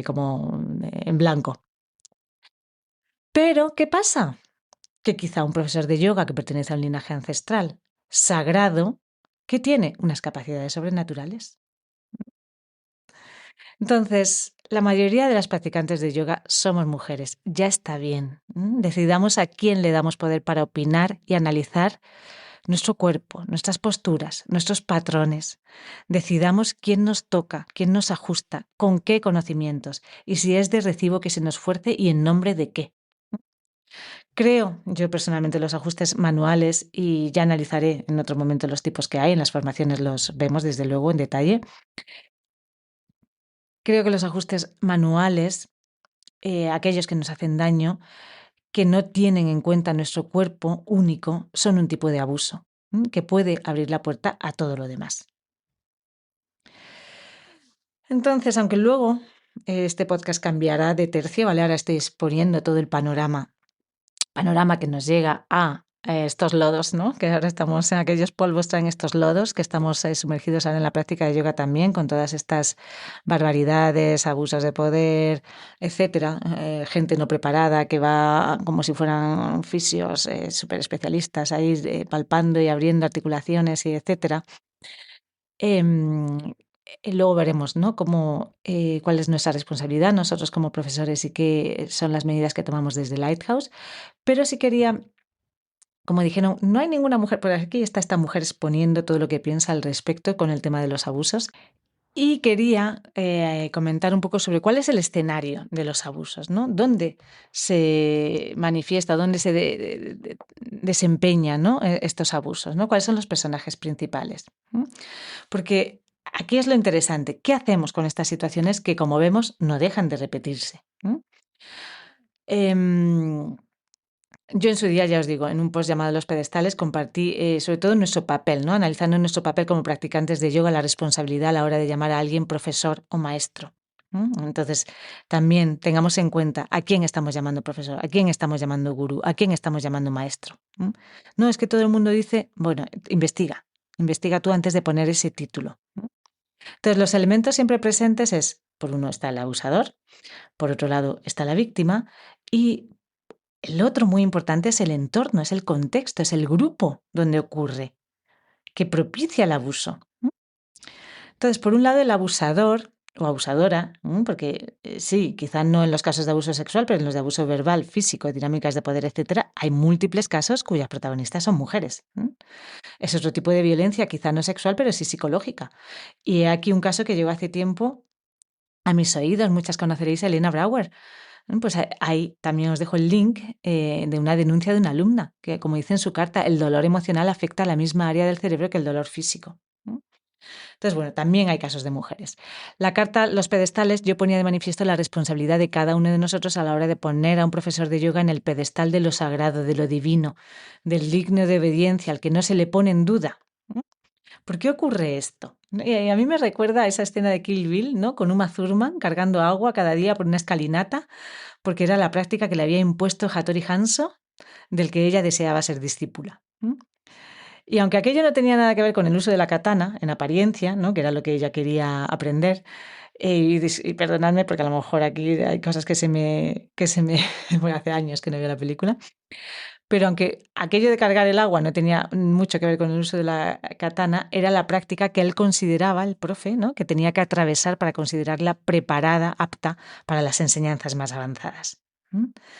como en blanco. Pero, ¿qué pasa? Que quizá un profesor de yoga que pertenece a un linaje ancestral sagrado, que tiene unas capacidades sobrenaturales. Entonces, la mayoría de las practicantes de yoga somos mujeres. Ya está bien. Decidamos a quién le damos poder para opinar y analizar nuestro cuerpo, nuestras posturas, nuestros patrones. Decidamos quién nos toca, quién nos ajusta, con qué conocimientos y si es de recibo que se nos fuerce y en nombre de qué. Creo yo personalmente los ajustes manuales y ya analizaré en otro momento los tipos que hay, en las formaciones los vemos desde luego en detalle. Creo que los ajustes manuales, aquellos que nos hacen daño, que no tienen en cuenta nuestro cuerpo único, son un tipo de abuso que puede abrir la puerta a todo lo demás. Entonces, aunque luego este podcast cambiará de tercio, ¿vale? Ahora estoy exponiendo todo el panorama que nos llega a estos lodos, ¿no? Que ahora estamos en aquellos polvos, traen estos lodos, que estamos sumergidos ahora en la práctica de yoga también, con todas estas barbaridades, abusos de poder, etcétera. Gente no preparada que va como si fueran fisios súper especialistas ahí palpando y abriendo articulaciones y etcétera. Em, Luego veremos, ¿no? Cuál es nuestra responsabilidad nosotros como profesores y qué son las medidas que tomamos desde Lighthouse. Pero sí quería, como dijeron, no hay ninguna mujer, por aquí está esta mujer exponiendo todo lo que piensa al respecto con el tema de los abusos. Y quería comentar un poco sobre cuál es el escenario de los abusos, ¿no? ¿Dónde se manifiesta, dónde se desempeñan, ¿no? Estos abusos, ¿no? ¿Cuáles son los personajes principales? ¿Mm? Porque aquí es lo interesante. ¿Qué hacemos con estas situaciones que, como vemos, no dejan de repetirse? ¿Mm? Em, yo en su día, ya os digo, en un post llamado Los pedestales, compartí sobre todo nuestro papel, ¿no? Analizando nuestro papel como practicantes de yoga, la responsabilidad a la hora de llamar a alguien profesor o maestro. Entonces, también tengamos en cuenta a quién estamos llamando profesor, a quién estamos llamando gurú, a quién estamos llamando maestro. No es que todo el mundo dice, bueno, investiga tú antes de poner ese título. Entonces, los elementos siempre presentes es, por uno está el abusador, por otro lado está la víctima y el otro muy importante es el entorno, es el contexto, es el grupo donde ocurre, que propicia el abuso. Entonces, por un lado, el abusador o abusadora, porque sí, quizá no en los casos de abuso sexual, pero en los de abuso verbal, físico, dinámicas de poder, etcétera, hay múltiples casos cuyas protagonistas son mujeres. Es otro tipo de violencia, quizá no sexual, pero sí psicológica. Y he aquí un caso que llegó hace tiempo a mis oídos, muchas conoceréis a Elena Brauer. Pues ahí también os dejo el link de una denuncia de una alumna, que como dice en su carta, el dolor emocional afecta a la misma área del cerebro que el dolor físico. Entonces, bueno, también hay casos de mujeres. La carta Los pedestales, yo ponía de manifiesto la responsabilidad de cada uno de nosotros a la hora de poner a un profesor de yoga en el pedestal de lo sagrado, de lo divino, del digno de obediencia, al que no se le pone en duda. ¿Por qué ocurre esto? Y a mí me recuerda a esa escena de Kill Bill, ¿no? Con Uma Thurman cargando agua cada día por una escalinata, porque era la práctica que le había impuesto Hattori Hanzo, del que ella deseaba ser discípula. Y aunque aquello no tenía nada que ver con el uso de la katana, en apariencia, ¿no? Que era lo que ella quería aprender, y perdonadme porque a lo mejor aquí hay cosas que se me bueno, hace años que no veo la película, pero aunque aquello de cargar el agua no tenía mucho que ver con el uso de la katana, era la práctica que él consideraba, el profe, ¿no? Que tenía que atravesar para considerarla preparada, apta para las enseñanzas más avanzadas.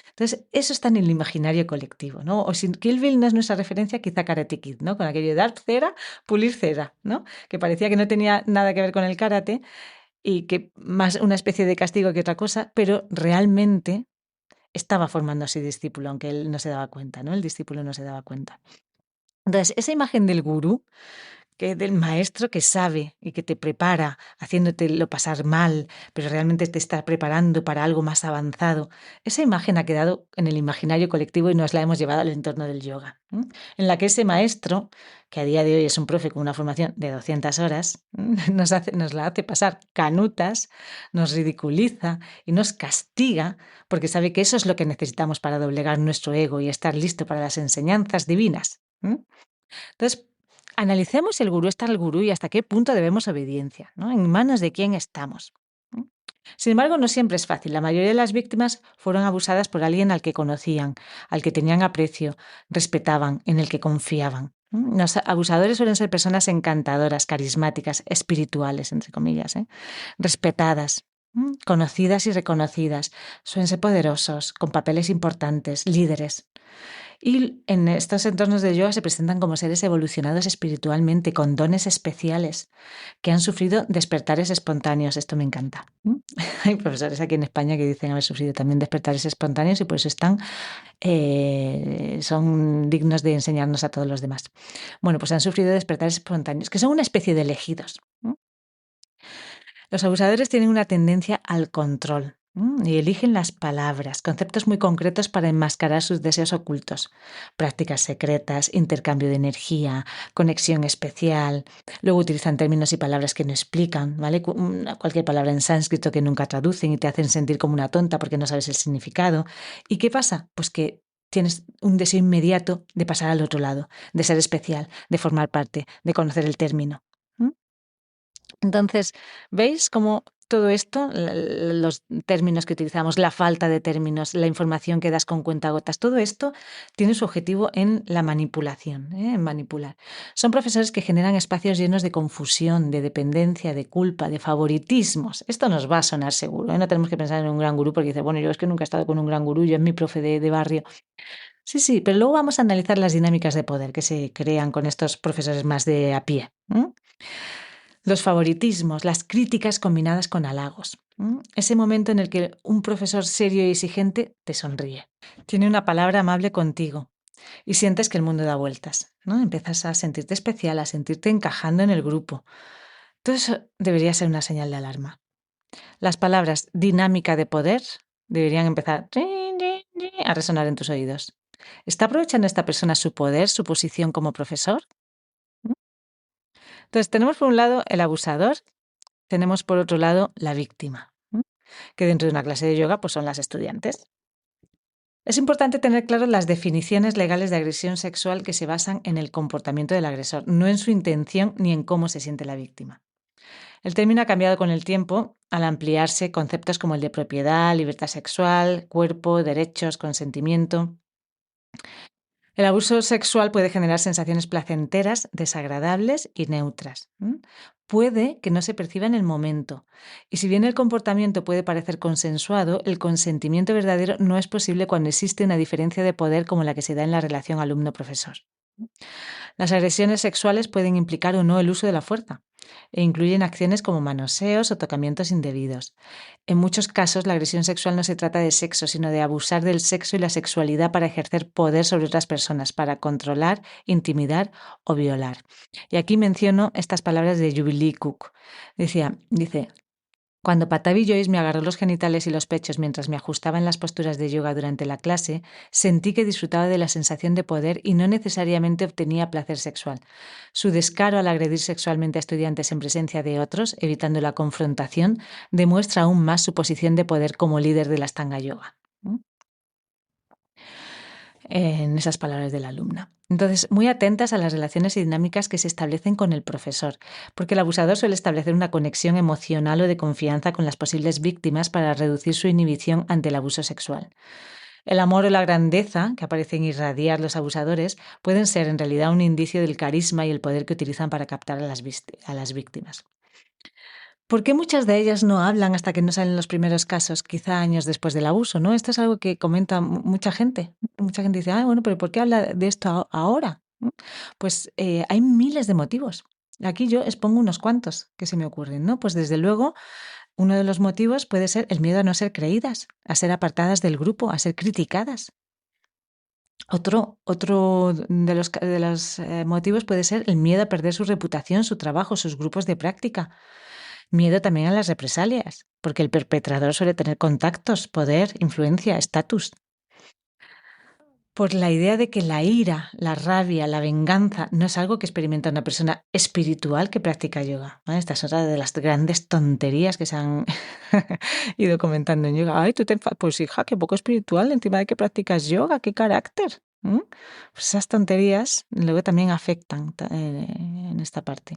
Entonces, eso está en el imaginario colectivo, ¿no? O si Kill Bill no es nuestra referencia, quizá Karate Kid, ¿no? Con aquello de dar cera, pulir cera, ¿no? Que parecía que no tenía nada que ver con el karate y que más una especie de castigo que otra cosa, pero realmente estaba formando a su discípulo, aunque él no se daba cuenta, ¿no? El discípulo no se daba cuenta. Entonces, esa imagen del gurú, que del maestro que sabe y que te prepara, haciéndotelo pasar mal, pero realmente te está preparando para algo más avanzado, esa imagen ha quedado en el imaginario colectivo y nos la hemos llevado al entorno del yoga, en la que ese maestro, que a día de hoy es un profe con una formación de 200 horas, nos la hace pasar canutas, nos ridiculiza y nos castiga porque sabe que eso es lo que necesitamos para doblegar nuestro ego y estar listo para las enseñanzas divinas. Entonces, analicemos si el gurú está al gurú y hasta qué punto debemos obediencia, ¿no? En manos de quién estamos. Sin embargo, no siempre es fácil. La mayoría de las víctimas fueron abusadas por alguien al que conocían, al que tenían aprecio, respetaban, en el que confiaban. Los abusadores suelen ser personas encantadoras, carismáticas, espirituales, entre comillas, respetadas, conocidas y reconocidas. Suelen ser poderosos, con papeles importantes, líderes. Y en estos entornos de yoga se presentan como seres evolucionados espiritualmente, con dones especiales, que han sufrido despertares espontáneos. Esto me encanta. Hay profesores aquí en España que dicen haber sufrido también despertares espontáneos y por eso son dignos de enseñarnos a todos los demás. Bueno, pues han sufrido despertares espontáneos, que son una especie de elegidos. Los abusadores tienen una tendencia al control y eligen las palabras, conceptos muy concretos para enmascarar sus deseos ocultos. Prácticas secretas, intercambio de energía, conexión especial. Luego utilizan términos y palabras que no explican, ¿vale? Cualquier palabra en sánscrito que nunca traducen y te hacen sentir como una tonta porque no sabes el significado. ¿Y qué pasa? Pues que tienes un deseo inmediato de pasar al otro lado, de ser especial, de formar parte, de conocer el término. ¿Mm? Entonces, ¿veis cómo todo esto, los términos que utilizamos, la falta de términos, la información que das con cuentagotas, todo esto tiene su objetivo en la manipulación, en manipular? Son profesores que generan espacios llenos de confusión, de dependencia, de culpa, de favoritismos. Esto nos va a sonar seguro, ¿eh? No tenemos que pensar en un gran gurú porque dice, bueno, yo es que nunca he estado con un gran gurú, yo es mi profe de barrio. Sí, sí, pero luego vamos a analizar las dinámicas de poder que se crean con estos profesores más de a pie. Los favoritismos, las críticas combinadas con halagos. Ese momento en el que un profesor serio y exigente te sonríe. Tiene una palabra amable contigo y sientes que el mundo da vueltas, ¿no? Empiezas a sentirte especial, a sentirte encajando en el grupo. Todo eso debería ser una señal de alarma. Las palabras dinámica de poder deberían empezar a resonar en tus oídos. ¿Está aprovechando esta persona su poder, su posición como profesor? Entonces, tenemos por un lado el abusador, tenemos por otro lado la víctima, que dentro de una clase de yoga pues son las estudiantes. Es importante tener claro las definiciones legales de agresión sexual que se basan en el comportamiento del agresor, no en su intención ni en cómo se siente la víctima. El término ha cambiado con el tiempo al ampliarse conceptos como el de propiedad, libertad sexual, cuerpo, derechos, consentimiento. El abuso sexual puede generar sensaciones placenteras, desagradables y neutras. Puede que no se perciba en el momento. Y si bien el comportamiento puede parecer consensuado, el consentimiento verdadero no es posible cuando existe una diferencia de poder como la que se da en la relación alumno-profesor. Las agresiones sexuales pueden implicar o no el uso de la fuerza e incluyen acciones como manoseos o tocamientos indebidos. En muchos casos, la agresión sexual no se trata de sexo, sino de abusar del sexo y la sexualidad para ejercer poder sobre otras personas, para controlar, intimidar o violar. Y aquí menciono estas palabras de Jubilee Cook. Dice, cuando Patavi Joyce me agarró los genitales y los pechos mientras me ajustaba en las posturas de yoga durante la clase, sentí que disfrutaba de la sensación de poder y no necesariamente obtenía placer sexual. Su descaro al agredir sexualmente a estudiantes en presencia de otros, evitando la confrontación, demuestra aún más su posición de poder como líder de la Astanga Yoga. En esas palabras de la alumna. Entonces, muy atentas a las relaciones y dinámicas que se establecen con el profesor, porque el abusador suele establecer una conexión emocional o de confianza con las posibles víctimas para reducir su inhibición ante el abuso sexual. El amor o la grandeza que aparecen irradiar los abusadores pueden ser en realidad un indicio del carisma y el poder que utilizan para captar a las víctimas. ¿Por qué muchas de ellas no hablan hasta que no salen los primeros casos, quizá años después del abuso, no? Esto es algo que comenta mucha gente. Mucha gente dice, bueno, pero ¿por qué habla de esto ahora? Pues hay miles de motivos. Aquí yo expongo unos cuantos que se me ocurren, ¿no? Pues desde luego, uno de los motivos puede ser el miedo a no ser creídas, a ser apartadas del grupo, a ser criticadas. Otro de los motivos puede ser el miedo a perder su reputación, su trabajo, sus grupos de práctica. Miedo también a las represalias, porque el perpetrador suele tener contactos, poder, influencia, estatus. Por la idea de que la ira, la rabia, la venganza no es algo que experimenta una persona espiritual que practica yoga. Esta es otra de las grandes tonterías que se han ido comentando en yoga. Ay, pues hija, qué poco espiritual, encima de que practicas yoga, qué carácter. Pues esas tonterías luego también afectan en esta parte.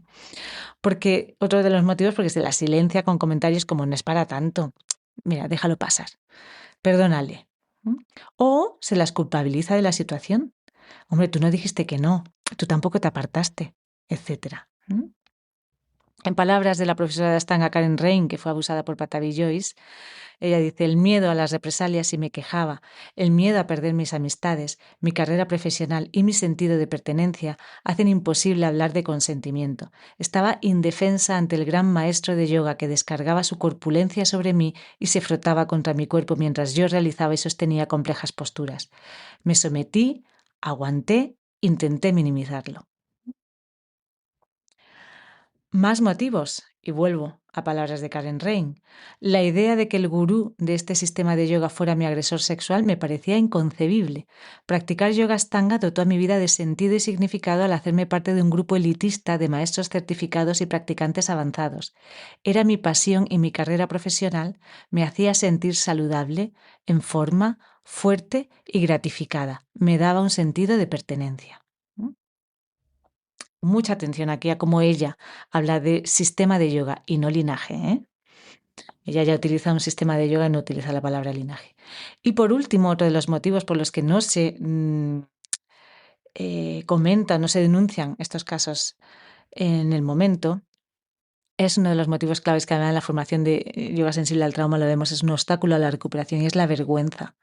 Porque otro de los motivos, porque se la silencia con comentarios como no es para tanto. Mira, déjalo pasar. Perdónale. O se las culpabiliza de la situación. Hombre, tú no dijiste que no, tú tampoco te apartaste, etcétera. En palabras de la profesora de Astanga Karen Rain, que fue abusada por Patavi Joyce, ella dice, el miedo a las represalias si me quejaba, el miedo a perder mis amistades, mi carrera profesional y mi sentido de pertenencia hacen imposible hablar de consentimiento. Estaba indefensa ante el gran maestro de yoga que descargaba su corpulencia sobre mí y se frotaba contra mi cuerpo mientras yo realizaba y sostenía complejas posturas. Me sometí, aguanté, intenté minimizarlo. Más motivos, y vuelvo a palabras de Karen Rain. La idea de que el gurú de este sistema de yoga fuera mi agresor sexual me parecía inconcebible. Practicar yoga Ashtanga dotó a mi vida de sentido y significado al hacerme parte de un grupo elitista de maestros certificados y practicantes avanzados. Era mi pasión y mi carrera profesional me hacía sentir saludable, en forma, fuerte y gratificada. Me daba un sentido de pertenencia. Mucha atención aquí a cómo ella habla de sistema de yoga y no linaje, ¿eh? Ella ya utiliza un sistema de yoga y no utiliza la palabra linaje. Y por último, otro de los motivos por los que no se comentan, no se denuncian estos casos en el momento, es uno de los motivos claves que además en la formación de yoga sensible al trauma lo vemos, es un obstáculo a la recuperación y es la vergüenza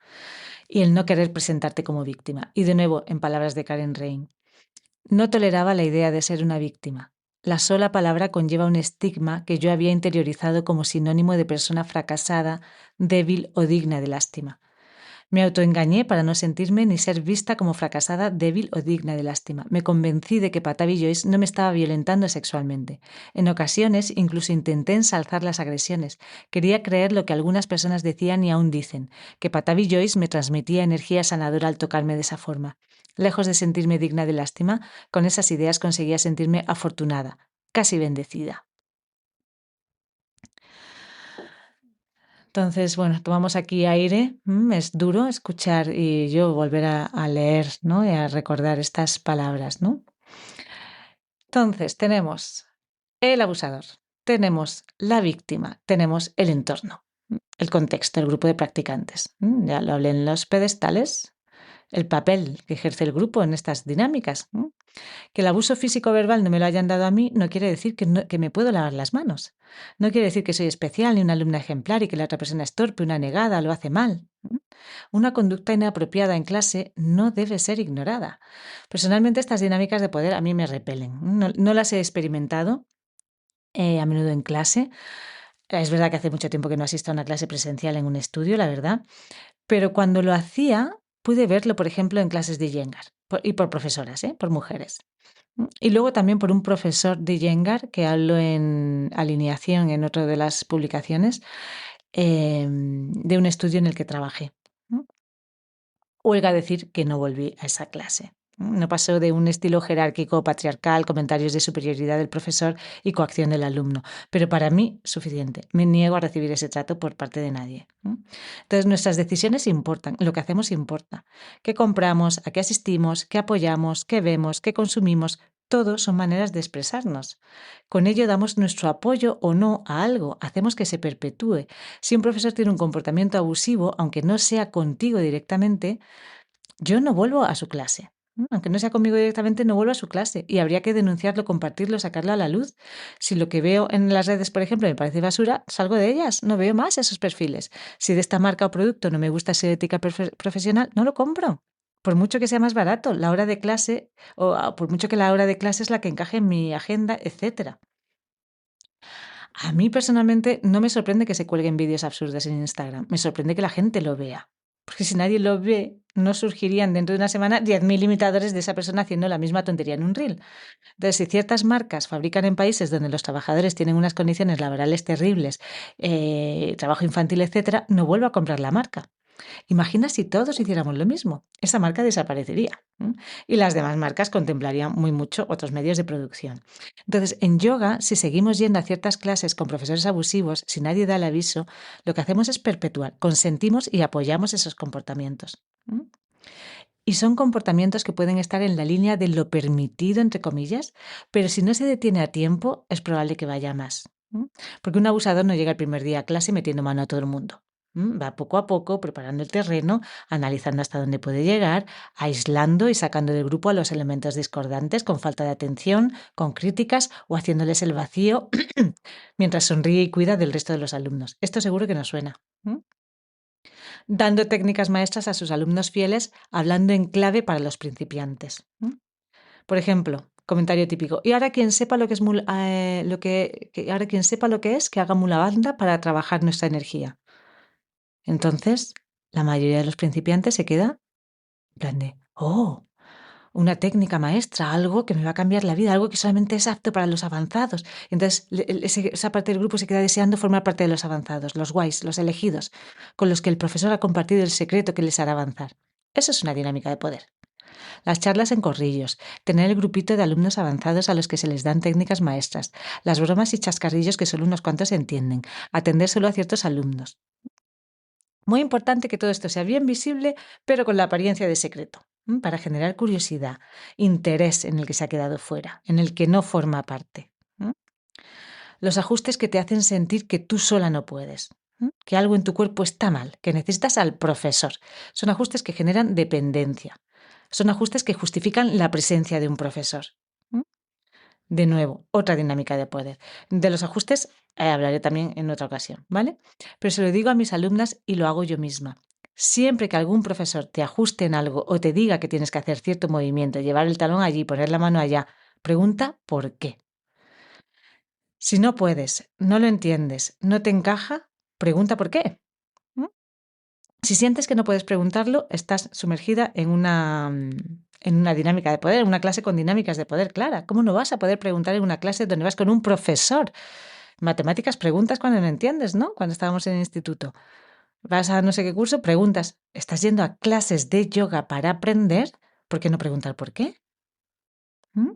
y el no querer presentarte como víctima. Y de nuevo, en palabras de Karen Rain, no toleraba la idea de ser una víctima. La sola palabra conlleva un estigma que yo había interiorizado como sinónimo de persona fracasada, débil o digna de lástima. Me autoengañé para no sentirme ni ser vista como fracasada, débil o digna de lástima. Me convencí de que Patavi Joyce no me estaba violentando sexualmente. En ocasiones incluso intenté ensalzar las agresiones. Quería creer lo que algunas personas decían y aún dicen, que Patavi Joyce me transmitía energía sanadora al tocarme de esa forma. Lejos de sentirme digna de lástima, con esas ideas conseguía sentirme afortunada, casi bendecida. Entonces, bueno, tomamos aquí aire, es duro escuchar y yo volver a leer, ¿no? Y a recordar estas palabras, ¿no? Entonces, tenemos el abusador, tenemos la víctima, tenemos el entorno, el contexto, el grupo de practicantes. Ya lo hablé en los pedestales, el papel que ejerce el grupo en estas dinámicas. Que el abuso físico-verbal no me lo hayan dado a mí no quiere decir que me puedo lavar las manos. No quiere decir que soy especial ni una alumna ejemplar y que la otra persona es torpe, una negada, lo hace mal. Una conducta inapropiada en clase no debe ser ignorada. Personalmente estas dinámicas de poder a mí me repelen. No las he experimentado a menudo en clase. Es verdad que hace mucho tiempo que no asisto a una clase presencial en un estudio, la verdad. Pero cuando lo hacía pude verlo, por ejemplo, en clases de Iyengar y por profesoras, por mujeres. Y luego también por un profesor de Iyengar, que hablo en alineación en otra de las publicaciones, de un estudio en el que trabajé. Huelga decir que no volví a esa clase. No pasó de un estilo jerárquico, patriarcal, comentarios de superioridad del profesor y coacción del alumno. Pero para mí, suficiente. Me niego a recibir ese trato por parte de nadie. Entonces, nuestras decisiones importan, lo que hacemos importa. ¿Qué compramos? ¿A qué asistimos? ¿Qué apoyamos? ¿Qué vemos? ¿Qué consumimos? Todo son maneras de expresarnos. Con ello damos nuestro apoyo o no a algo, hacemos que se perpetúe. Si un profesor tiene un comportamiento abusivo, aunque no sea contigo directamente, yo no vuelvo a su clase. Aunque no sea conmigo directamente, no vuelvo a su clase y habría que denunciarlo, compartirlo, sacarlo a la luz. Si lo que veo en las redes, por ejemplo, me parece basura, salgo de ellas, no veo más esos perfiles. Si de esta marca o producto no me gusta esa ética profesional, no lo compro. Por mucho que sea más barato, la hora de clase, o por mucho que la hora de clase es la que encaje en mi agenda, etcétera. A mí personalmente no me sorprende que se cuelguen vídeos absurdos en Instagram, me sorprende que la gente lo vea. Porque si nadie lo ve, no surgirían dentro de una semana 10.000 imitadores de esa persona haciendo la misma tontería en un reel. Entonces, si ciertas marcas fabrican en países donde los trabajadores tienen unas condiciones laborales terribles, trabajo infantil, etcétera, no vuelvo a comprar la marca. Imagina si todos hiciéramos lo mismo. Esa marca desaparecería. Y las demás marcas contemplarían muy mucho otros medios de producción. Entonces, en yoga, si seguimos yendo a ciertas clases con profesores abusivos, si nadie da el aviso, lo que hacemos es perpetuar, consentimos y apoyamos esos comportamientos. Y son comportamientos que pueden estar en la línea de lo permitido, entre comillas, pero si no se detiene a tiempo, es probable que vaya más. Porque un abusador no llega el primer día a clase metiendo mano a todo el mundo. Va poco a poco preparando el terreno, analizando hasta dónde puede llegar, aislando y sacando del grupo a los elementos discordantes con falta de atención, con críticas o haciéndoles el vacío mientras sonríe y cuida del resto de los alumnos. Esto seguro que nos suena. Dando técnicas maestras a sus alumnos fieles, hablando en clave para los principiantes. Por ejemplo, comentario típico. Y ahora quien sepa lo que es ahora quien sepa lo que es, que haga mula banda para trabajar nuestra energía. Entonces, la mayoría de los principiantes se queda en plan de, oh, una técnica maestra, algo que me va a cambiar la vida, algo que solamente es apto para los avanzados. Entonces, esa parte del grupo se queda deseando formar parte de los avanzados, los guays, los elegidos, con los que el profesor ha compartido el secreto que les hará avanzar. Eso es una dinámica de poder. Las charlas en corrillos, tener el grupito de alumnos avanzados a los que se les dan técnicas maestras, las bromas y chascarrillos que solo unos cuantos entienden, atender solo a ciertos alumnos. Muy importante que todo esto sea bien visible, pero con la apariencia de secreto, para generar curiosidad, interés en el que se ha quedado fuera, en el que no forma parte. Los ajustes que te hacen sentir que tú sola no puedes, que algo en tu cuerpo está mal, que necesitas al profesor. Son ajustes que generan dependencia. Son ajustes que justifican la presencia de un profesor. De nuevo, otra dinámica de poder. De los ajustes hablaré también en otra ocasión, ¿vale? Pero se lo digo a mis alumnas y lo hago yo misma. Siempre que algún profesor te ajuste en algo o te diga que tienes que hacer cierto movimiento, llevar el talón allí, poner la mano allá, pregunta por qué. Si no puedes, no lo entiendes, no te encaja, pregunta por qué. Si sientes que no puedes preguntarlo, estás sumergida en una dinámica de poder, en una clase con dinámicas de poder clara. ¿Cómo no vas a poder preguntar en una clase donde vas con un profesor? Matemáticas preguntas cuando no entiendes, ¿no? Cuando estábamos en el instituto. Vas a no sé qué curso, preguntas. ¿Estás yendo a clases de yoga para aprender? ¿Por qué no preguntar por qué? ¿Mm?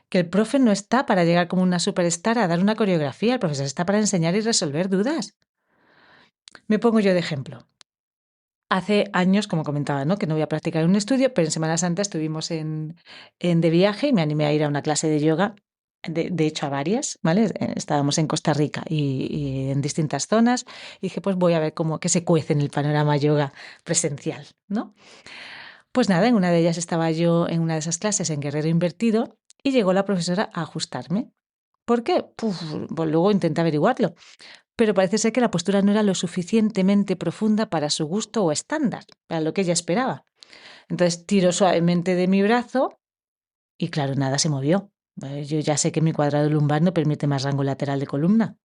Que el profe no está para llegar como una superstar a dar una coreografía, el profesor está para enseñar y resolver dudas. Me pongo yo de ejemplo. Hace años, como comentaba, ¿no? Que no voy a practicar en un estudio, pero en Semana Santa estuvimos de viaje y me animé a ir a una clase de yoga, de hecho a varias, ¿vale? Estábamos en Costa Rica y en distintas zonas y dije, pues voy a ver qué se cuece en el panorama yoga presencial, ¿no? Pues nada, en una de ellas estaba yo en una de esas clases en Guerrero Invertido y llegó la profesora a ajustarme. ¿Por qué? Pues luego intenté averiguarlo, pero parece ser que la postura no era lo suficientemente profunda para su gusto o estándar, para lo que ella esperaba. Entonces tiró suavemente de mi brazo y claro, nada se movió. Yo ya sé que mi cuadrado lumbar no permite más rango lateral de columna.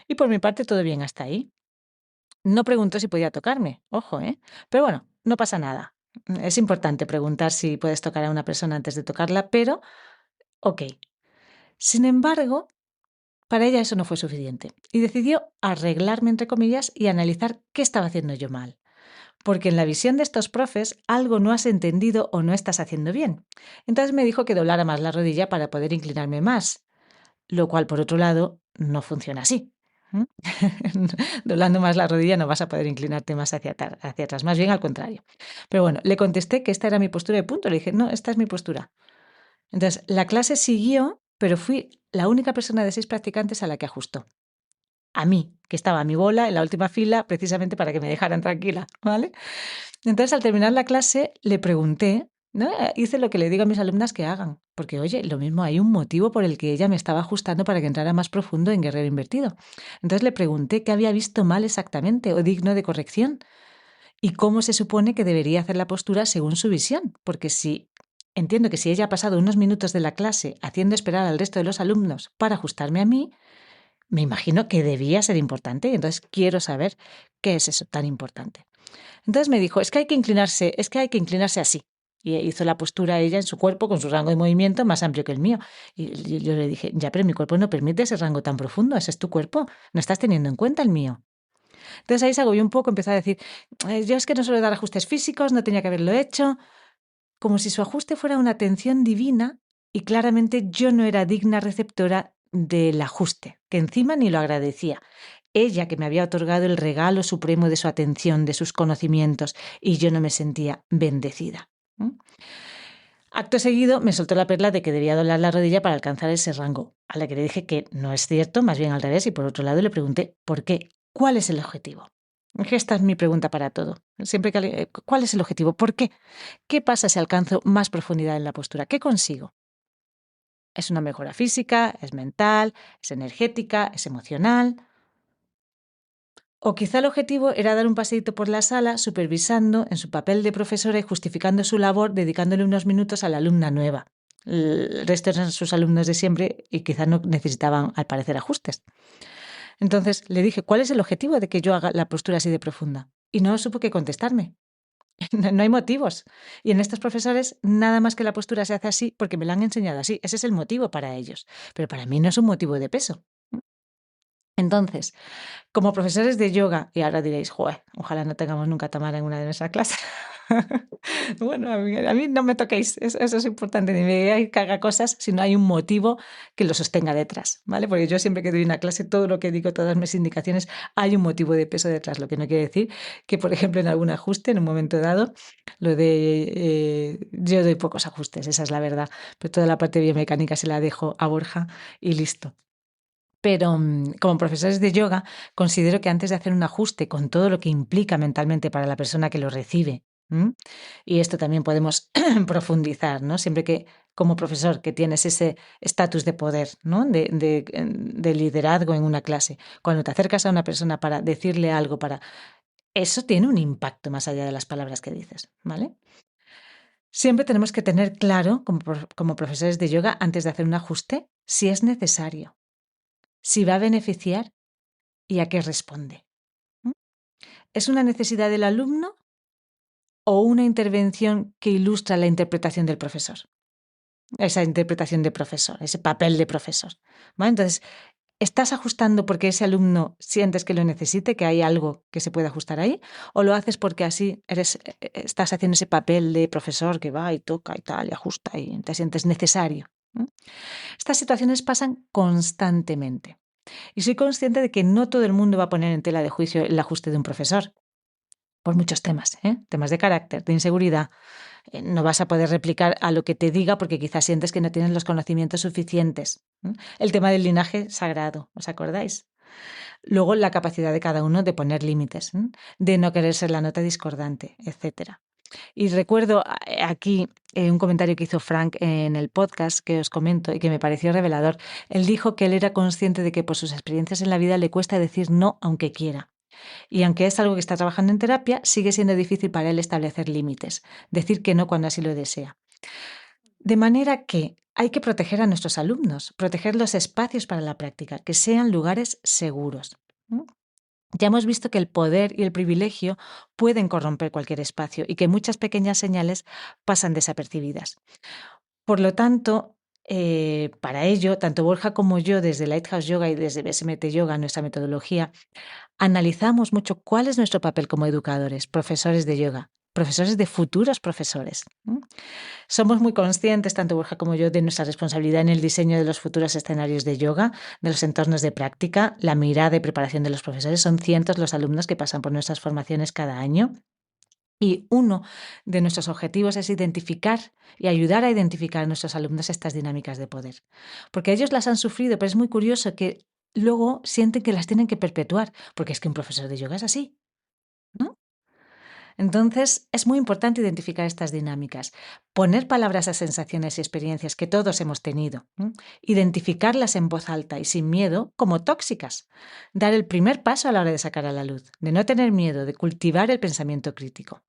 Y por mi parte todo bien hasta ahí. No preguntó si podía tocarme, ojo, ¿eh? Pero bueno, no pasa nada. Es importante preguntar si puedes tocar a una persona antes de tocarla, pero ok. Sin embargo, para ella eso no fue suficiente y decidió arreglarme, entre comillas, y analizar qué estaba haciendo yo mal. Porque en la visión de estos profes algo no has entendido o no estás haciendo bien. Entonces me dijo que doblara más la rodilla para poder inclinarme más, lo cual por otro lado no funciona así. Doblando más la rodilla no vas a poder inclinarte más hacia atrás, más bien al contrario. Pero bueno, le contesté que esta era mi postura de punto, le dije, no, esta es mi postura. Entonces, la clase siguió, pero fui la única persona de 6 practicantes a la que ajustó. A mí, que estaba a mi bola en la última fila, precisamente para que me dejaran tranquila, ¿vale? Entonces, al terminar la clase, le pregunté, ¿no? Hice lo que le digo a mis alumnas que hagan, porque oye, lo mismo hay un motivo por el que ella me estaba ajustando para que entrara más profundo en Guerrero Invertido. Entonces le pregunté qué había visto mal exactamente o digno de corrección y cómo se supone que debería hacer la postura según su visión, porque si entiendo que si ella ha pasado unos minutos de la clase haciendo esperar al resto de los alumnos para ajustarme a mí, me imagino que debía ser importante y entonces quiero saber qué es eso tan importante. Entonces me dijo, es que hay que inclinarse así. Y hizo la postura ella en su cuerpo con su rango de movimiento más amplio que el mío. Y yo le dije, ya, pero mi cuerpo no permite ese rango tan profundo, ese es tu cuerpo, no estás teniendo en cuenta el mío. Entonces ahí se agobió un poco, empezó a decir, yo es que no suelo dar ajustes físicos, no tenía que haberlo hecho, como si su ajuste fuera una atención divina y claramente yo no era digna receptora del ajuste, que encima ni lo agradecía. Ella que me había otorgado el regalo supremo de su atención, de sus conocimientos, y yo no me sentía bendecida. Acto seguido me soltó la perla de que debía doblar la rodilla para alcanzar ese rango, a la que le dije que no es cierto, más bien al revés, y por otro lado le pregunté ¿por qué? ¿Cuál es el objetivo? Esta es mi pregunta para todo. Siempre que ¿cuál es el objetivo? ¿Por qué? ¿Qué pasa si alcanzo más profundidad en la postura? ¿Qué consigo? ¿Es una mejora física? ¿Es mental? ¿Es energética? ¿Es emocional? O quizá el objetivo era dar un paseíto por la sala, supervisando en su papel de profesora y justificando su labor, dedicándole unos minutos a la alumna nueva. El resto eran sus alumnos de siempre y quizá no necesitaban, al parecer, ajustes. Entonces le dije, ¿cuál es el objetivo de que yo haga la postura así de profunda? Y no supo qué contestarme. No hay motivos. Y en estos profesores, nada más que la postura se hace así porque me la han enseñado así. Ese es el motivo para ellos. Pero para mí no es un motivo de peso. Entonces, como profesores de yoga, y ahora diréis, joder, ojalá no tengamos nunca a Tamara en una de nuestras clases. Bueno, a mí no me toquéis, eso es importante, ni me digáis que haga cosas si no hay un motivo que lo sostenga detrás, ¿vale? Porque yo siempre que doy una clase, todo lo que digo, todas mis indicaciones, hay un motivo de peso detrás, lo que no quiere decir que, por ejemplo, en algún ajuste, en un momento dado, yo doy pocos ajustes, esa es la verdad, pero toda la parte biomecánica se la dejo a Borja y listo. Pero, como profesores de yoga, considero que antes de hacer un ajuste con todo lo que implica mentalmente para la persona que lo recibe, ¿m? Y esto también podemos profundizar, ¿no? Siempre que, como profesor, que tienes ese estatus de poder, ¿no? De liderazgo en una clase. Cuando te acercas a una persona para decirle algo, eso tiene un impacto más allá de las palabras que dices, ¿vale? Siempre tenemos que tener claro, como profesores de yoga, antes de hacer un ajuste, si es necesario, si va a beneficiar y a qué responde. ¿M? ¿Es una necesidad del alumno o una intervención que ilustra la interpretación del profesor? Esa interpretación de profesor, ese papel de profesor. ¿Vale? Entonces, ¿estás ajustando porque ese alumno sientes que lo necesite, que hay algo que se puede ajustar ahí? ¿O lo haces porque así estás haciendo ese papel de profesor que va y toca y tal, y ajusta y te sientes necesario? ¿M? Estas situaciones pasan constantemente. Y soy consciente de que no todo el mundo va a poner en tela de juicio el ajuste de un profesor, por muchos temas, ¿eh? Temas de carácter, de inseguridad. No vas a poder replicar a lo que te diga porque quizás sientes que no tienes los conocimientos suficientes. El tema del linaje sagrado, ¿os acordáis? Luego la capacidad de cada uno de poner límites, de no querer ser la nota discordante, etcétera. Y recuerdo aquí un comentario que hizo Frank en el podcast que os comento y que me pareció revelador. Él dijo que él era consciente de que por sus experiencias en la vida le cuesta decir no aunque quiera. Y aunque es algo que está trabajando en terapia, sigue siendo difícil para él establecer límites, decir que no cuando así lo desea. De manera que hay que proteger a nuestros alumnos, proteger los espacios para la práctica, que sean lugares seguros. ¿M? Ya hemos visto que el poder y el privilegio pueden corromper cualquier espacio y que muchas pequeñas señales pasan desapercibidas. Por lo tanto, para ello, tanto Borja como yo, desde Lighthouse Yoga y desde BSMT Yoga, nuestra metodología, analizamos mucho cuál es nuestro papel como educadores, profesores de yoga, profesores de futuros profesores. Somos muy conscientes, tanto Borja como yo, de nuestra responsabilidad en el diseño de los futuros escenarios de yoga, de los entornos de práctica, la mirada y preparación de los profesores. Son cientos los alumnos que pasan por nuestras formaciones cada año. Y uno de nuestros objetivos es identificar y ayudar a identificar a nuestros alumnos estas dinámicas de poder. Porque ellos las han sufrido, pero es muy curioso que luego sienten que las tienen que perpetuar, porque es que un profesor de yoga es así, ¿no? Entonces, es muy importante identificar estas dinámicas, poner palabras a sensaciones y experiencias que todos hemos tenido, identificarlas en voz alta y sin miedo como tóxicas, dar el primer paso a la hora de sacar a la luz, de no tener miedo, de cultivar el pensamiento crítico.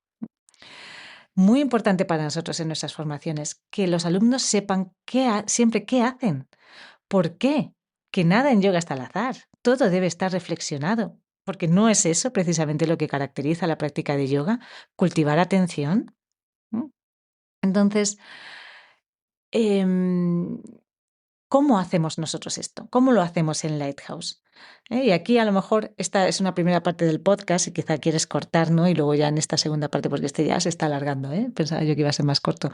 Muy importante para nosotros en nuestras formaciones que los alumnos sepan siempre qué hacen, por qué, que nada en yoga está al azar, todo debe estar reflexionado, porque no es eso precisamente lo que caracteriza la práctica de yoga, cultivar atención. ¿M? Entonces, em, ¿cómo hacemos nosotros esto? ¿Cómo lo hacemos en Lighthouse? Y aquí a lo mejor esta es una primera parte del podcast y quizá quieres cortar, ¿no? Y luego ya en esta segunda parte, porque este ya se está alargando, ¿eh? Pensaba yo que iba a ser más corto.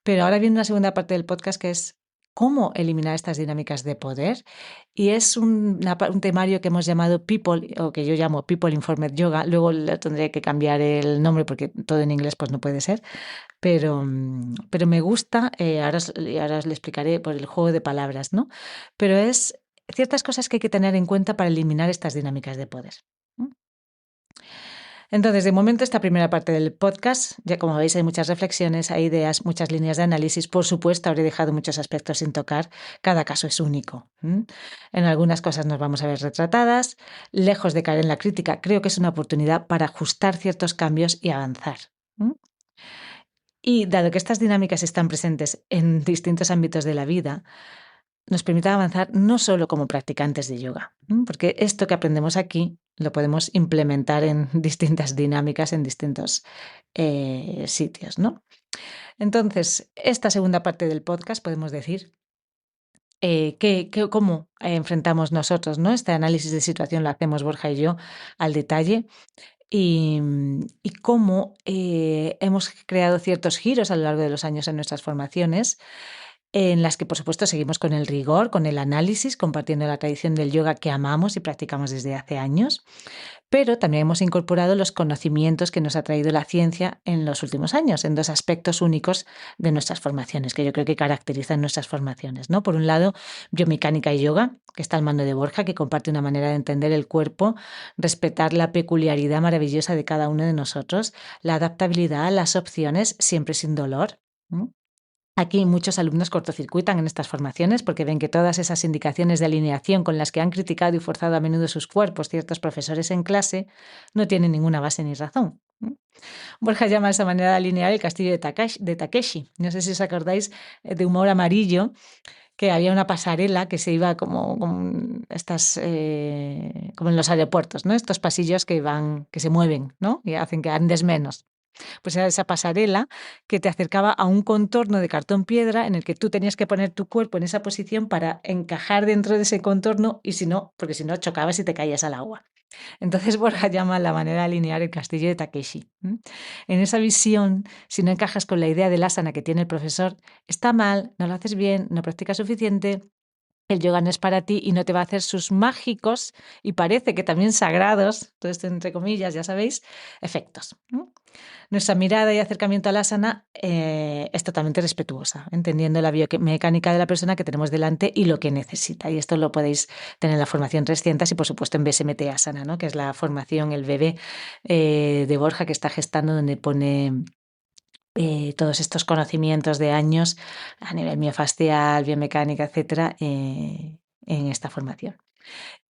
Pero ahora viene una segunda parte del podcast que es cómo eliminar estas dinámicas de poder. Y es un temario que hemos llamado People, o que yo llamo People Informed Yoga. Luego le tendré que cambiar el nombre porque todo en inglés pues no puede ser. Pero me gusta, ahora os le explicaré por el juego de palabras, ¿no? Pero es ciertas cosas que hay que tener en cuenta para eliminar estas dinámicas de poder. ¿M? Entonces, de momento, esta primera parte del podcast, ya como veis, hay muchas reflexiones, hay ideas, muchas líneas de análisis. Por supuesto, habré dejado muchos aspectos sin tocar. Cada caso es único. En algunas cosas nos vamos a ver retratadas. Lejos de caer en la crítica, creo que es una oportunidad para ajustar ciertos cambios y avanzar. Y dado que estas dinámicas están presentes en distintos ámbitos de la vida, nos permite avanzar no solo como practicantes de yoga, porque esto que aprendemos aquí lo podemos implementar en distintas dinámicas, en distintos sitios, ¿no? Entonces, esta segunda parte del podcast podemos decir cómo enfrentamos nosotros, ¿no? Este análisis de situación lo hacemos Borja y yo al detalle. y cómo hemos creado ciertos giros a lo largo de los años en nuestras formaciones, en las que, por supuesto, seguimos con el rigor, con el análisis, compartiendo la tradición del yoga que amamos y practicamos desde hace años, pero también hemos incorporado los conocimientos que nos ha traído la ciencia en los últimos años, en dos aspectos únicos de nuestras formaciones, que yo creo que caracterizan nuestras formaciones, ¿no? Por un lado, biomecánica y yoga, que está al mando de Borja, que comparte una manera de entender el cuerpo, respetar la peculiaridad maravillosa de cada uno de nosotros, la adaptabilidad, las opciones, siempre sin dolor. ¿M? Aquí muchos alumnos cortocircuitan en estas formaciones porque ven que todas esas indicaciones de alineación con las que han criticado y forzado a menudo sus cuerpos ciertos profesores en clase no tienen ninguna base ni razón. Borja llama a esa manera de alinear el castillo de Takeshi. No sé si os acordáis de Humor Amarillo, que había una pasarela que se iba como estas, como en los aeropuertos, ¿no? Estos pasillos que se mueven, ¿no? Y hacen que andes menos. Pues era esa pasarela que te acercaba a un contorno de cartón piedra en el que tú tenías que poner tu cuerpo en esa posición para encajar dentro de ese contorno y si no, porque si no chocabas y te caías al agua. Entonces Borja llama la manera de alinear el castillo de Takeshi. En esa visión, si no encajas con la idea del asana que tiene el profesor, está mal, no lo haces bien, no practicas suficiente, el yoga no es para ti y no te va a hacer sus mágicos y parece que también sagrados, todo esto entre comillas, ya sabéis, efectos. Nuestra mirada y acercamiento al asana es totalmente respetuosa, entendiendo la biomecánica de la persona que tenemos delante y lo que necesita. Y esto lo podéis tener en la formación 300 y, por supuesto, en BSMT Asana, ¿no? Que es la formación, el bebé de Borja que está gestando, donde pone todos estos conocimientos de años a nivel miofascial, biomecánica, etcétera, en esta formación.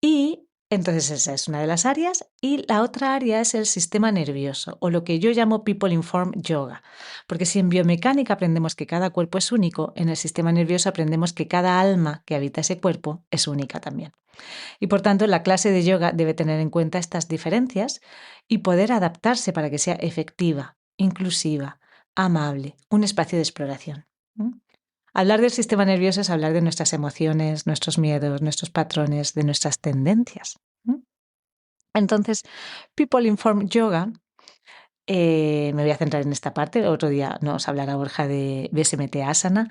Y entonces esa es una de las áreas y la otra área es el sistema nervioso o lo que yo llamo People Informed Yoga. Porque si en biomecánica aprendemos que cada cuerpo es único, en el sistema nervioso aprendemos que cada alma que habita ese cuerpo es única también. Y por tanto la clase de yoga debe tener en cuenta estas diferencias y poder adaptarse para que sea efectiva, inclusiva, amable, un espacio de exploración. Hablar del sistema nervioso es hablar de nuestras emociones, nuestros miedos, nuestros patrones, de nuestras tendencias. Entonces, People Informed Yoga, me voy a centrar en esta parte, otro día nos hablará Borja de BSMT Asana,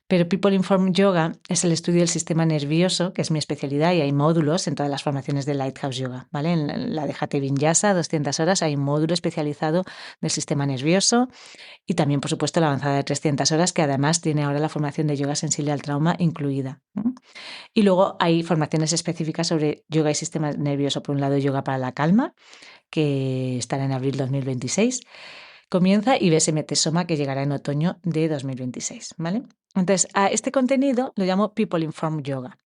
pero People Informed Yoga es el estudio del sistema nervioso, que es mi especialidad, y hay módulos en todas las formaciones de Lighthouse Yoga, ¿vale? En la de Hatha Vinyasa, 200 horas, hay un módulo especializado del sistema nervioso y también, por supuesto, la avanzada de 300 horas, que además tiene ahora la formación de yoga sensible al trauma incluida. Y luego hay formaciones específicas sobre yoga y sistema nervioso. Por un lado, yoga para la calma, que estará en abril 2026. Comienza y BSMT Soma, que llegará en otoño de 2026, ¿vale? Entonces, a este contenido lo llamo People Informed Yoga,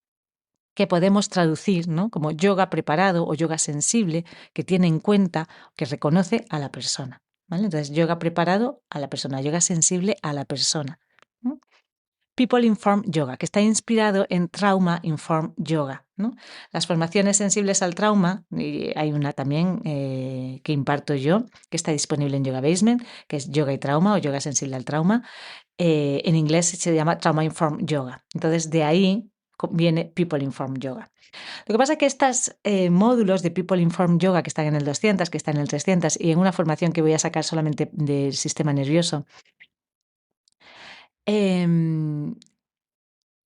que podemos traducir, ¿no?, como yoga preparado o yoga sensible, que tiene en cuenta, que reconoce a la persona, ¿vale? Entonces, yoga preparado a la persona, yoga sensible a la persona. People Informed Yoga, que está inspirado en Trauma Informed Yoga, ¿no? Las formaciones sensibles al trauma, y hay una también que imparto yo, que está disponible en Yoga Basement, que es Yoga y Trauma o Yoga sensible al trauma. En inglés se llama Trauma Informed Yoga. Entonces, de ahí viene People Informed Yoga. Lo que pasa es que estos módulos de People Informed Yoga que están en el 200, que están en el 300 y en una formación que voy a sacar solamente del sistema nervioso, em,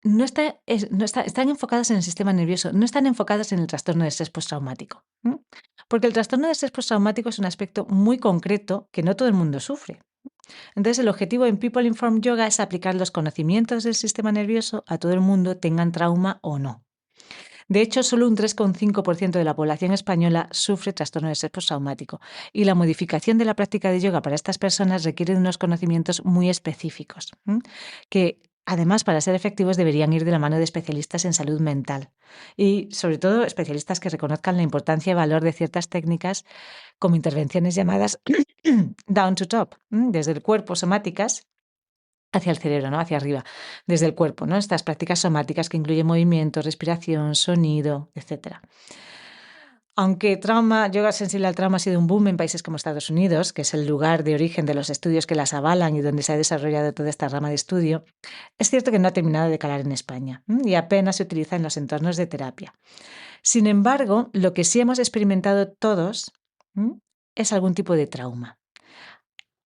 están enfocadas en el sistema nervioso, no están enfocadas en el trastorno de estrés postraumático. Porque el trastorno de estrés postraumático es un aspecto muy concreto que no todo el mundo sufre. Entonces, el objetivo en People Informed Yoga es aplicar los conocimientos del sistema nervioso a todo el mundo, tengan trauma o no. De hecho, solo un 3,5% de la población española sufre trastorno de estrés postraumático y la modificación de la práctica de yoga para estas personas requiere de unos conocimientos muy específicos, que además, para ser efectivos, deberían ir de la mano de especialistas en salud mental y, sobre todo, especialistas que reconozcan la importancia y valor de ciertas técnicas como intervenciones llamadas down to top, desde el cuerpo, somáticas, hacia el cerebro, ¿no? Hacia arriba, desde el cuerpo, ¿no? Estas prácticas somáticas que incluyen movimiento, respiración, sonido, etc. Aunque yoga sensible al trauma ha sido un boom en países como Estados Unidos, que es el lugar de origen de los estudios que las avalan y donde se ha desarrollado toda esta rama de estudio, es cierto que no ha terminado de calar en España y apenas se utiliza en los entornos de terapia. Sin embargo, lo que sí hemos experimentado todos es algún tipo de trauma.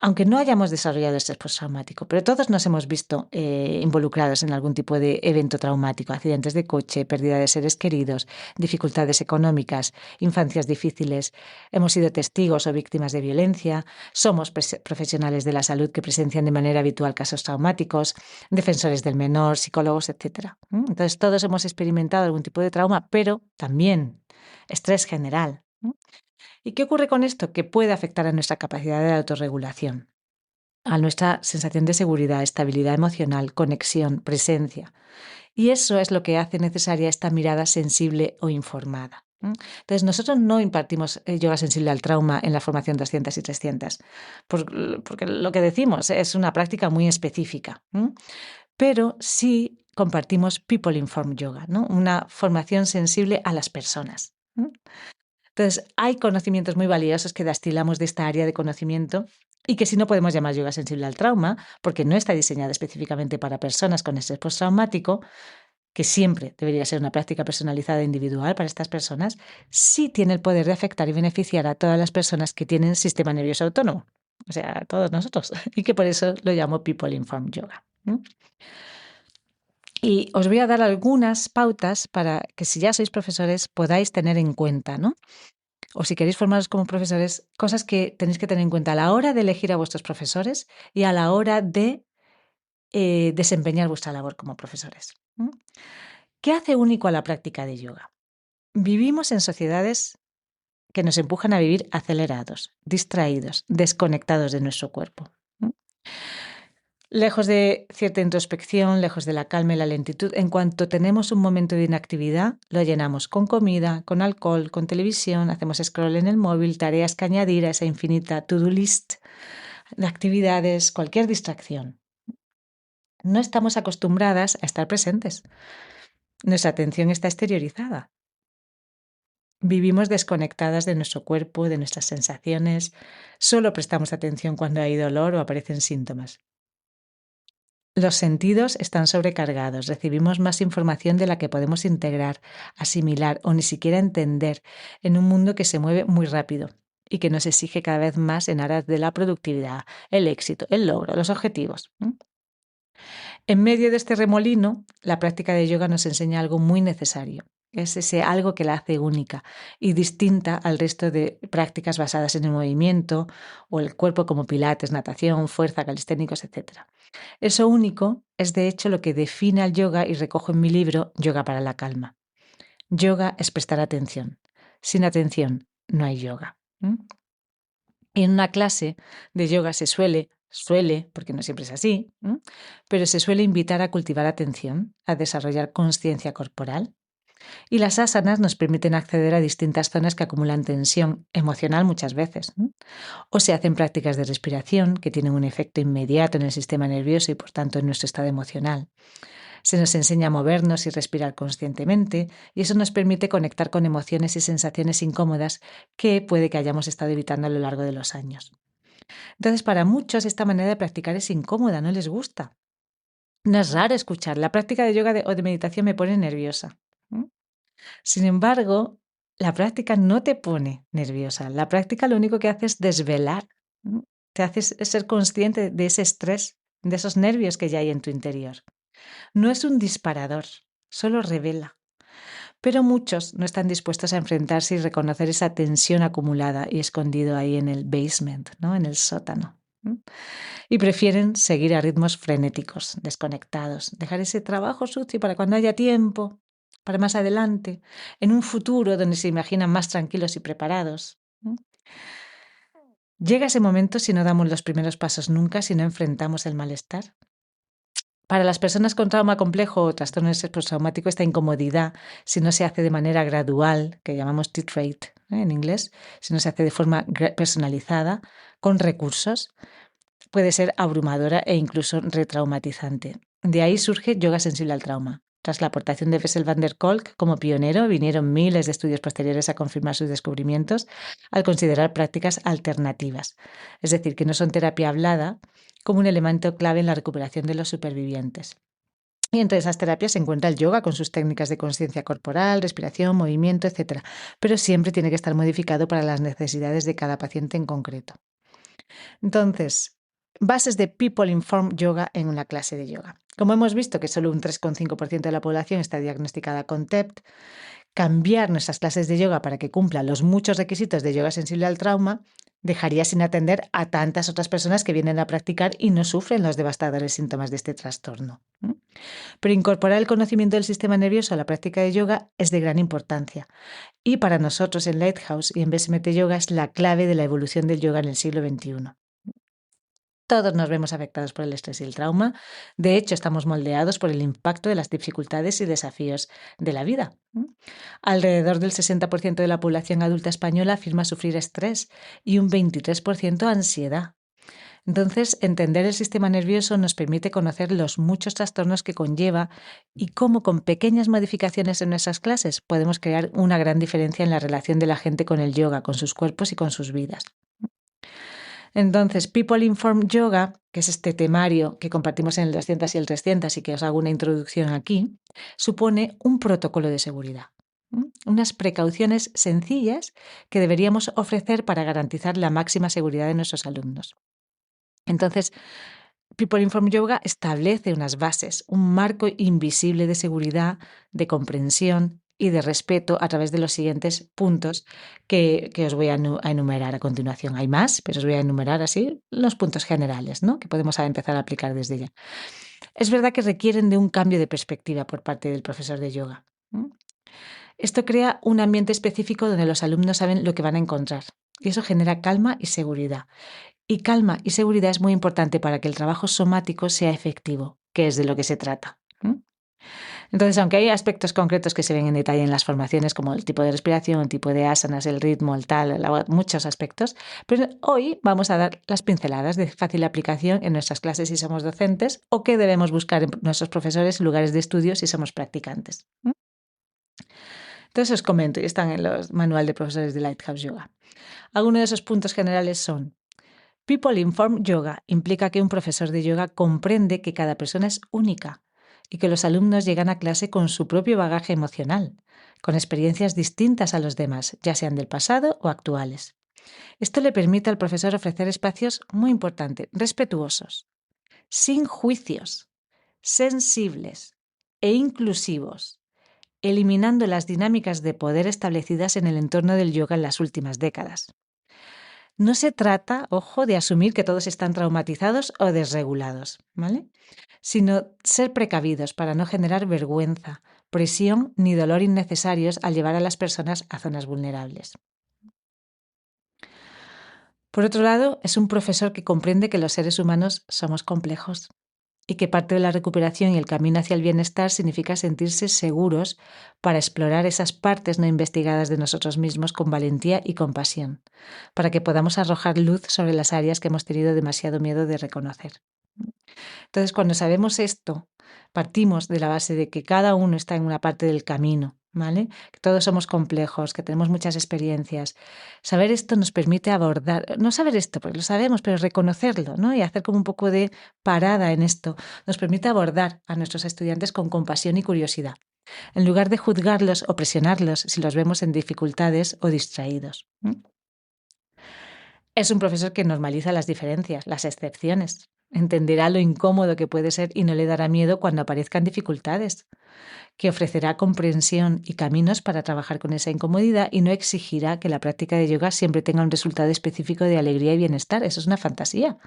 Aunque no hayamos desarrollado estrés postraumático, pero todos nos hemos visto involucrados en algún tipo de evento traumático, accidentes de coche, pérdida de seres queridos, dificultades económicas, infancias difíciles, hemos sido testigos o víctimas de violencia, somos profesionales de la salud que presencian de manera habitual casos traumáticos, defensores del menor, psicólogos, etc. Entonces todos hemos experimentado algún tipo de trauma, pero también estrés general. ¿Y qué ocurre con esto? Que puede afectar a nuestra capacidad de autorregulación, a nuestra sensación de seguridad, estabilidad emocional, conexión, presencia. Y eso es lo que hace necesaria esta mirada sensible o informada. Entonces, nosotros no impartimos yoga sensible al trauma en la formación 200 y 300, porque lo que decimos es una práctica muy específica, pero sí compartimos People Informed Yoga, ¿no? Una formación sensible a las personas. Entonces, hay conocimientos muy valiosos que destilamos de esta área de conocimiento y que sí no podemos llamar yoga sensible al trauma, porque no está diseñada específicamente para personas con estrés postraumático, que siempre debería ser una práctica personalizada e individual para estas personas, sí tiene el poder de afectar y beneficiar a todas las personas que tienen sistema nervioso autónomo, o sea, a todos nosotros, y que por eso lo llamo People Informed Yoga. Y os voy a dar algunas pautas para que si ya sois profesores podáis tener en cuenta, ¿no? O si queréis formaros como profesores, cosas que tenéis que tener en cuenta a la hora de elegir a vuestros profesores y a la hora de desempeñar vuestra labor como profesores. ¿Qué hace único a la práctica de yoga? Vivimos en sociedades que nos empujan a vivir acelerados, distraídos, desconectados de nuestro cuerpo. Lejos de cierta introspección, lejos de la calma y la lentitud, en cuanto tenemos un momento de inactividad, lo llenamos con comida, con alcohol, con televisión, hacemos scroll en el móvil, tareas que añadir a esa infinita to-do list de actividades, cualquier distracción. No estamos acostumbradas a estar presentes. Nuestra atención está exteriorizada. Vivimos desconectadas de nuestro cuerpo, de nuestras sensaciones. Solo prestamos atención cuando hay dolor o aparecen síntomas. Los sentidos están sobrecargados, recibimos más información de la que podemos integrar, asimilar o ni siquiera entender en un mundo que se mueve muy rápido y que nos exige cada vez más en aras de la productividad, el éxito, el logro, los objetivos. En medio de este remolino, la práctica de yoga nos enseña algo muy necesario. Es ese algo que la hace única y distinta al resto de prácticas basadas en el movimiento o el cuerpo como pilates, natación, fuerza, calisténicos, etc. Eso único es de hecho lo que define al yoga y recojo en mi libro Yoga para la calma. Yoga es prestar atención. Sin atención no hay yoga. En una clase de yoga se suele, porque no siempre es así, pero se suele invitar a cultivar atención, a desarrollar conciencia corporal. Y las asanas nos permiten acceder a distintas zonas que acumulan tensión emocional muchas veces. O se hacen prácticas de respiración que tienen un efecto inmediato en el sistema nervioso y por tanto en nuestro estado emocional. Se nos enseña a movernos y respirar conscientemente y eso nos permite conectar con emociones y sensaciones incómodas que puede que hayamos estado evitando a lo largo de los años. Entonces, para muchos esta manera de practicar es incómoda, no les gusta. No es raro escuchar, la práctica de yoga o de meditación me pone nerviosa. Sin embargo, la práctica no te pone nerviosa. La práctica lo único que hace es desvelar, te hace ser consciente de ese estrés, de esos nervios que ya hay en tu interior. No es un disparador, solo revela. Pero muchos no están dispuestos a enfrentarse y reconocer esa tensión acumulada y escondido ahí en el basement, ¿no? En el sótano. Y prefieren seguir a ritmos frenéticos, desconectados, dejar ese trabajo sucio para cuando haya tiempo, para más adelante, en un futuro donde se imaginan más tranquilos y preparados. Llega ese momento si no damos los primeros pasos nunca, si no enfrentamos el malestar. Para las personas con trauma complejo o trastorno de estrés postraumático, esta incomodidad, si no se hace de manera gradual, que llamamos titrate en inglés, si no se hace de forma personalizada, con recursos, puede ser abrumadora e incluso retraumatizante. De ahí surge yoga sensible al trauma. Tras la aportación de Bessel van der Kolk como pionero, vinieron miles de estudios posteriores a confirmar sus descubrimientos al considerar prácticas alternativas, es decir, que no son terapia hablada, como un elemento clave en la recuperación de los supervivientes. Y entre esas terapias se encuentra el yoga con sus técnicas de conciencia corporal, respiración, movimiento, etcétera. Pero siempre tiene que estar modificado para las necesidades de cada paciente en concreto. Entonces, bases de People Informed Yoga en una clase de yoga. Como hemos visto que solo un 3,5% de la población está diagnosticada con TEPT, cambiar nuestras clases de yoga para que cumplan los muchos requisitos de yoga sensible al trauma dejaría sin atender a tantas otras personas que vienen a practicar y no sufren los devastadores síntomas de este trastorno. Pero incorporar el conocimiento del sistema nervioso a la práctica de yoga es de gran importancia. Y para nosotros en Lighthouse y en BSMT Yoga es la clave de la evolución del yoga en el siglo XXI. Todos nos vemos afectados por el estrés y el trauma. De hecho, estamos moldeados por el impacto de las dificultades y desafíos de la vida. Alrededor del 60% de la población adulta española afirma sufrir estrés y un 23% ansiedad. Entonces, entender el sistema nervioso nos permite conocer los muchos trastornos que conlleva y cómo con pequeñas modificaciones en nuestras clases podemos crear una gran diferencia en la relación de la gente con el yoga, con sus cuerpos y con sus vidas. Entonces, People Informed Yoga, que es este temario que compartimos en el 200 y el 300 y que os hago una introducción aquí, supone un protocolo de seguridad. Unas precauciones sencillas que deberíamos ofrecer para garantizar la máxima seguridad de nuestros alumnos. Entonces, People Informed Yoga establece unas bases, un marco invisible de seguridad, de comprensión y de respeto a través de los siguientes puntos que os voy a enumerar a continuación. Hay más, pero os voy a enumerar así los puntos generales, ¿no?, que podemos empezar a aplicar desde ya. Es verdad que requieren de un cambio de perspectiva por parte del profesor de yoga. Esto crea un ambiente específico donde los alumnos saben lo que van a encontrar y eso genera calma y seguridad. Y calma y seguridad es muy importante para que el trabajo somático sea efectivo, que es de lo que se trata. Entonces, aunque hay aspectos concretos que se ven en detalle en las formaciones, como el tipo de respiración, el tipo de asanas, el ritmo, el tal, muchos aspectos, pero hoy vamos a dar las pinceladas de fácil aplicación en nuestras clases si somos docentes o que debemos buscar en nuestros profesores en lugares de estudio si somos practicantes. Entonces os comento, y están en los manual de profesores de Lighthouse Yoga. Algunos de esos puntos generales son: People Informed Yoga implica que un profesor de yoga comprende que cada persona es única y que los alumnos llegan a clase con su propio bagaje emocional, con experiencias distintas a los demás, ya sean del pasado o actuales. Esto le permite al profesor ofrecer espacios muy importantes, respetuosos, sin juicios, sensibles e inclusivos, eliminando las dinámicas de poder establecidas en el entorno del yoga en las últimas décadas. No se trata, ojo, de asumir que todos están traumatizados o desregulados, ¿vale?, sino ser precavidos para no generar vergüenza, presión ni dolor innecesarios al llevar a las personas a zonas vulnerables. Por otro lado, es un profesor que comprende que los seres humanos somos complejos y que parte de la recuperación y el camino hacia el bienestar significa sentirse seguros para explorar esas partes no investigadas de nosotros mismos con valentía y compasión, para que podamos arrojar luz sobre las áreas que hemos tenido demasiado miedo de reconocer. Entonces, cuando sabemos esto, partimos de la base de que cada uno está en una parte del camino, ¿vale?, que todos somos complejos, que tenemos muchas experiencias. Saber esto nos permite abordar, no saber esto, porque lo sabemos, pero reconocerlo, ¿no?, y hacer como un poco de parada en esto, nos permite abordar a nuestros estudiantes con compasión y curiosidad, en lugar de juzgarlos o presionarlos si los vemos en dificultades o distraídos. Es un profesor que normaliza las diferencias, las excepciones. Entenderá lo incómodo que puede ser y no le dará miedo cuando aparezcan dificultades, que ofrecerá comprensión y caminos para trabajar con esa incomodidad y no exigirá que la práctica de yoga siempre tenga un resultado específico de alegría y bienestar. Eso es una fantasía.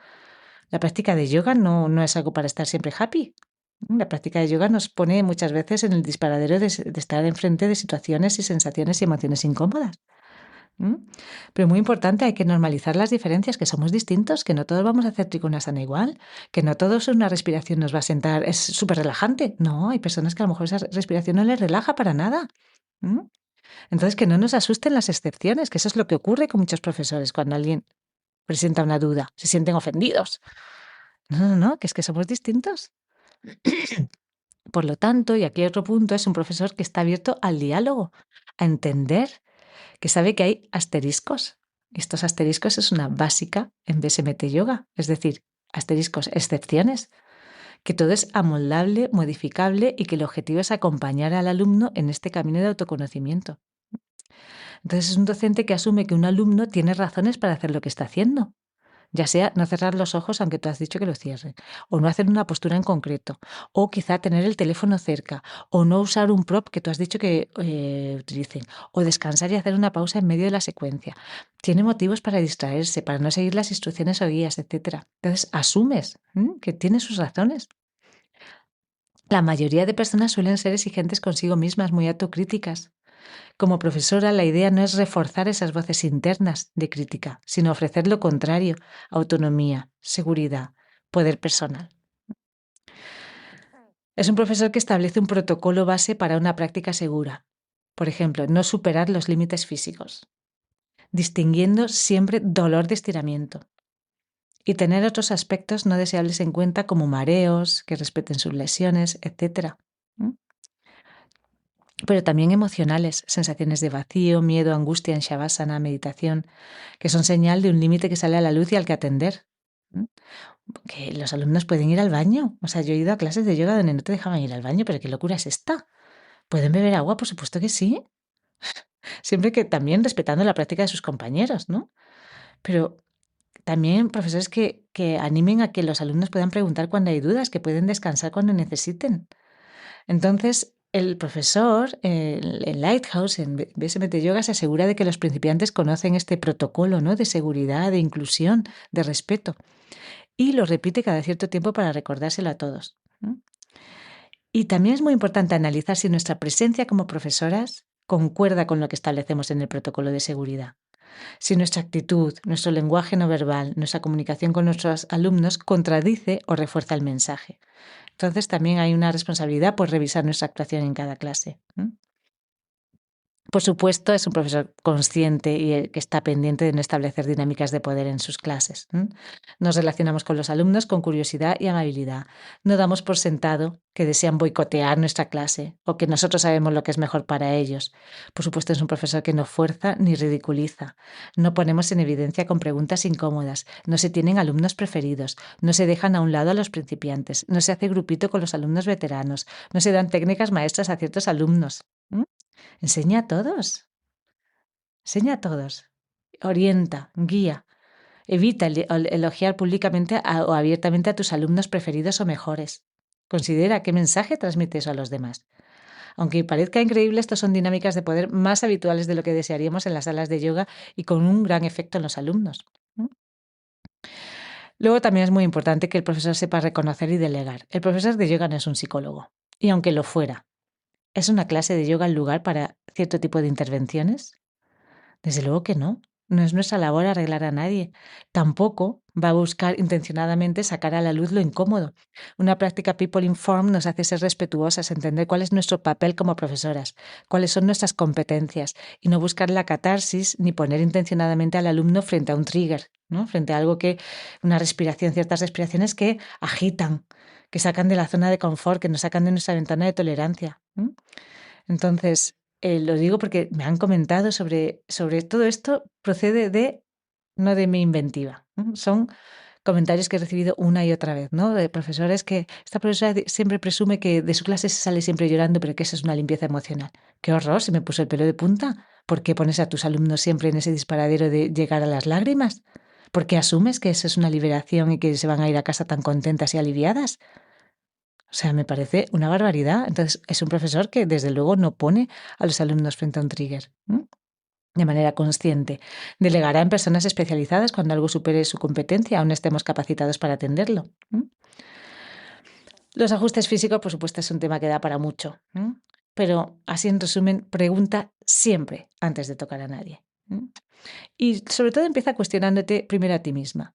La práctica de yoga no es algo para estar siempre happy. La práctica de yoga nos pone muchas veces en el disparadero de estar enfrente de situaciones y sensaciones y emociones incómodas. Pero muy importante, hay que normalizar las diferencias, que somos distintos, que no todos vamos a hacer trikonasana igual, que no todos una respiración nos va a sentar, es súper relajante. No, hay personas que a lo mejor esa respiración no les relaja para nada. Entonces, que no nos asusten las excepciones, que eso es lo que ocurre con muchos profesores cuando alguien presenta una duda, se sienten ofendidos. No, que es que somos distintos. Por lo tanto, y aquí hay otro punto, es un profesor que está abierto al diálogo, a entender, que sabe que hay asteriscos. Estos asteriscos es una básica en BSMT Yoga, es decir, asteriscos, excepciones, que todo es amoldable, modificable y que el objetivo es acompañar al alumno en este camino de autoconocimiento. Entonces es un docente que asume que un alumno tiene razones para hacer lo que está haciendo, ya sea no cerrar los ojos aunque tú has dicho que lo cierre, o no hacer una postura en concreto, o quizá tener el teléfono cerca, o no usar un prop que tú has dicho que utilicen, o descansar y hacer una pausa en medio de la secuencia. Tiene motivos para distraerse, para no seguir las instrucciones o guías, etcétera. Entonces asumes que tiene sus razones. La mayoría de personas suelen ser exigentes consigo mismas, muy autocríticas. Como profesora, la idea no es reforzar esas voces internas de crítica, sino ofrecer lo contrario: autonomía, seguridad, poder personal. Es un profesor que establece un protocolo base para una práctica segura. Por ejemplo, no superar los límites físicos, distinguiendo siempre dolor de estiramiento y tener otros aspectos no deseables en cuenta como mareos, que respeten sus lesiones, etc. Pero también emocionales, sensaciones de vacío, miedo, angustia en Shavasana, meditación, que son señal de un límite que sale a la luz y al que atender. ¿Mm? Que los alumnos pueden ir al baño. O sea, yo he ido a clases de yoga donde no te dejaban ir al baño, pero ¿qué locura es esta? ¿Pueden beber agua? Por supuesto que sí. Siempre que también respetando la práctica de sus compañeros, ¿no? Pero también profesores que animen a que los alumnos puedan preguntar cuando hay dudas, que pueden descansar cuando necesiten. Entonces, el profesor, en Lighthouse, en BSMT Yoga, se asegura de que los principiantes conocen este protocolo, ¿no?, de seguridad, de inclusión, de respeto, y lo repite cada cierto tiempo para recordárselo a todos. Y también es muy importante analizar si nuestra presencia como profesoras concuerda con lo que establecemos en el protocolo de seguridad. Si nuestra actitud, nuestro lenguaje no verbal, nuestra comunicación con nuestros alumnos contradice o refuerza el mensaje. Entonces también hay una responsabilidad por revisar nuestra actuación en cada clase. Por supuesto, es un profesor consciente y que está pendiente de no establecer dinámicas de poder en sus clases. Nos relacionamos con los alumnos con curiosidad y amabilidad. No damos por sentado que desean boicotear nuestra clase o que nosotros sabemos lo que es mejor para ellos. Por supuesto, es un profesor que no fuerza ni ridiculiza. No ponemos en evidencia con preguntas incómodas. No se tienen alumnos preferidos. No se dejan a un lado a los principiantes. No se hace grupito con los alumnos veteranos. No se dan técnicas maestras a ciertos alumnos. Enseña a todos. Enseña a todos. Orienta, guía. Evita elogiar públicamente o abiertamente a tus alumnos preferidos o mejores. Considera qué mensaje transmite eso a los demás. Aunque parezca increíble, estas son dinámicas de poder más habituales de lo que desearíamos en las salas de yoga y con un gran efecto en los alumnos. Luego también es muy importante que el profesor sepa reconocer y delegar. El profesor de yoga no es un psicólogo. Y aunque lo fuera, ¿es una clase de yoga el lugar para cierto tipo de intervenciones? Desde luego que no. No es nuestra labor arreglar a nadie. Tampoco va a buscar intencionadamente sacar a la luz lo incómodo. Una práctica People Informed nos hace ser respetuosas, entender cuál es nuestro papel como profesoras, cuáles son nuestras competencias y no buscar la catarsis ni poner intencionadamente al alumno frente a un trigger, ¿no? Frente a algo una respiración, ciertas respiraciones que agitan, que sacan de la zona de confort, que nos sacan de nuestra ventana de tolerancia. Entonces, lo digo porque me han comentado sobre todo esto, procede no de mi inventiva. Son comentarios que he recibido una y otra vez, ¿no? De profesores que esta profesora siempre presume que de su clase se sale siempre llorando, pero que eso es una limpieza emocional. ¡Qué horror! Se me puso el pelo de punta. ¿Por qué pones a tus alumnos siempre en ese disparadero de llegar a las lágrimas? ¿Por qué asumes que eso es una liberación y que se van a ir a casa tan contentas y aliviadas? O sea, me parece una barbaridad. Entonces, es un profesor que desde luego no pone a los alumnos frente a un trigger de manera consciente. Delegará en personas especializadas cuando algo supere su competencia, aún estemos capacitados para atenderlo. Los ajustes físicos, por supuesto, es un tema que da para mucho. Pero, así en resumen, pregunta siempre antes de tocar a nadie. Y sobre todo empieza cuestionándote primero a ti misma.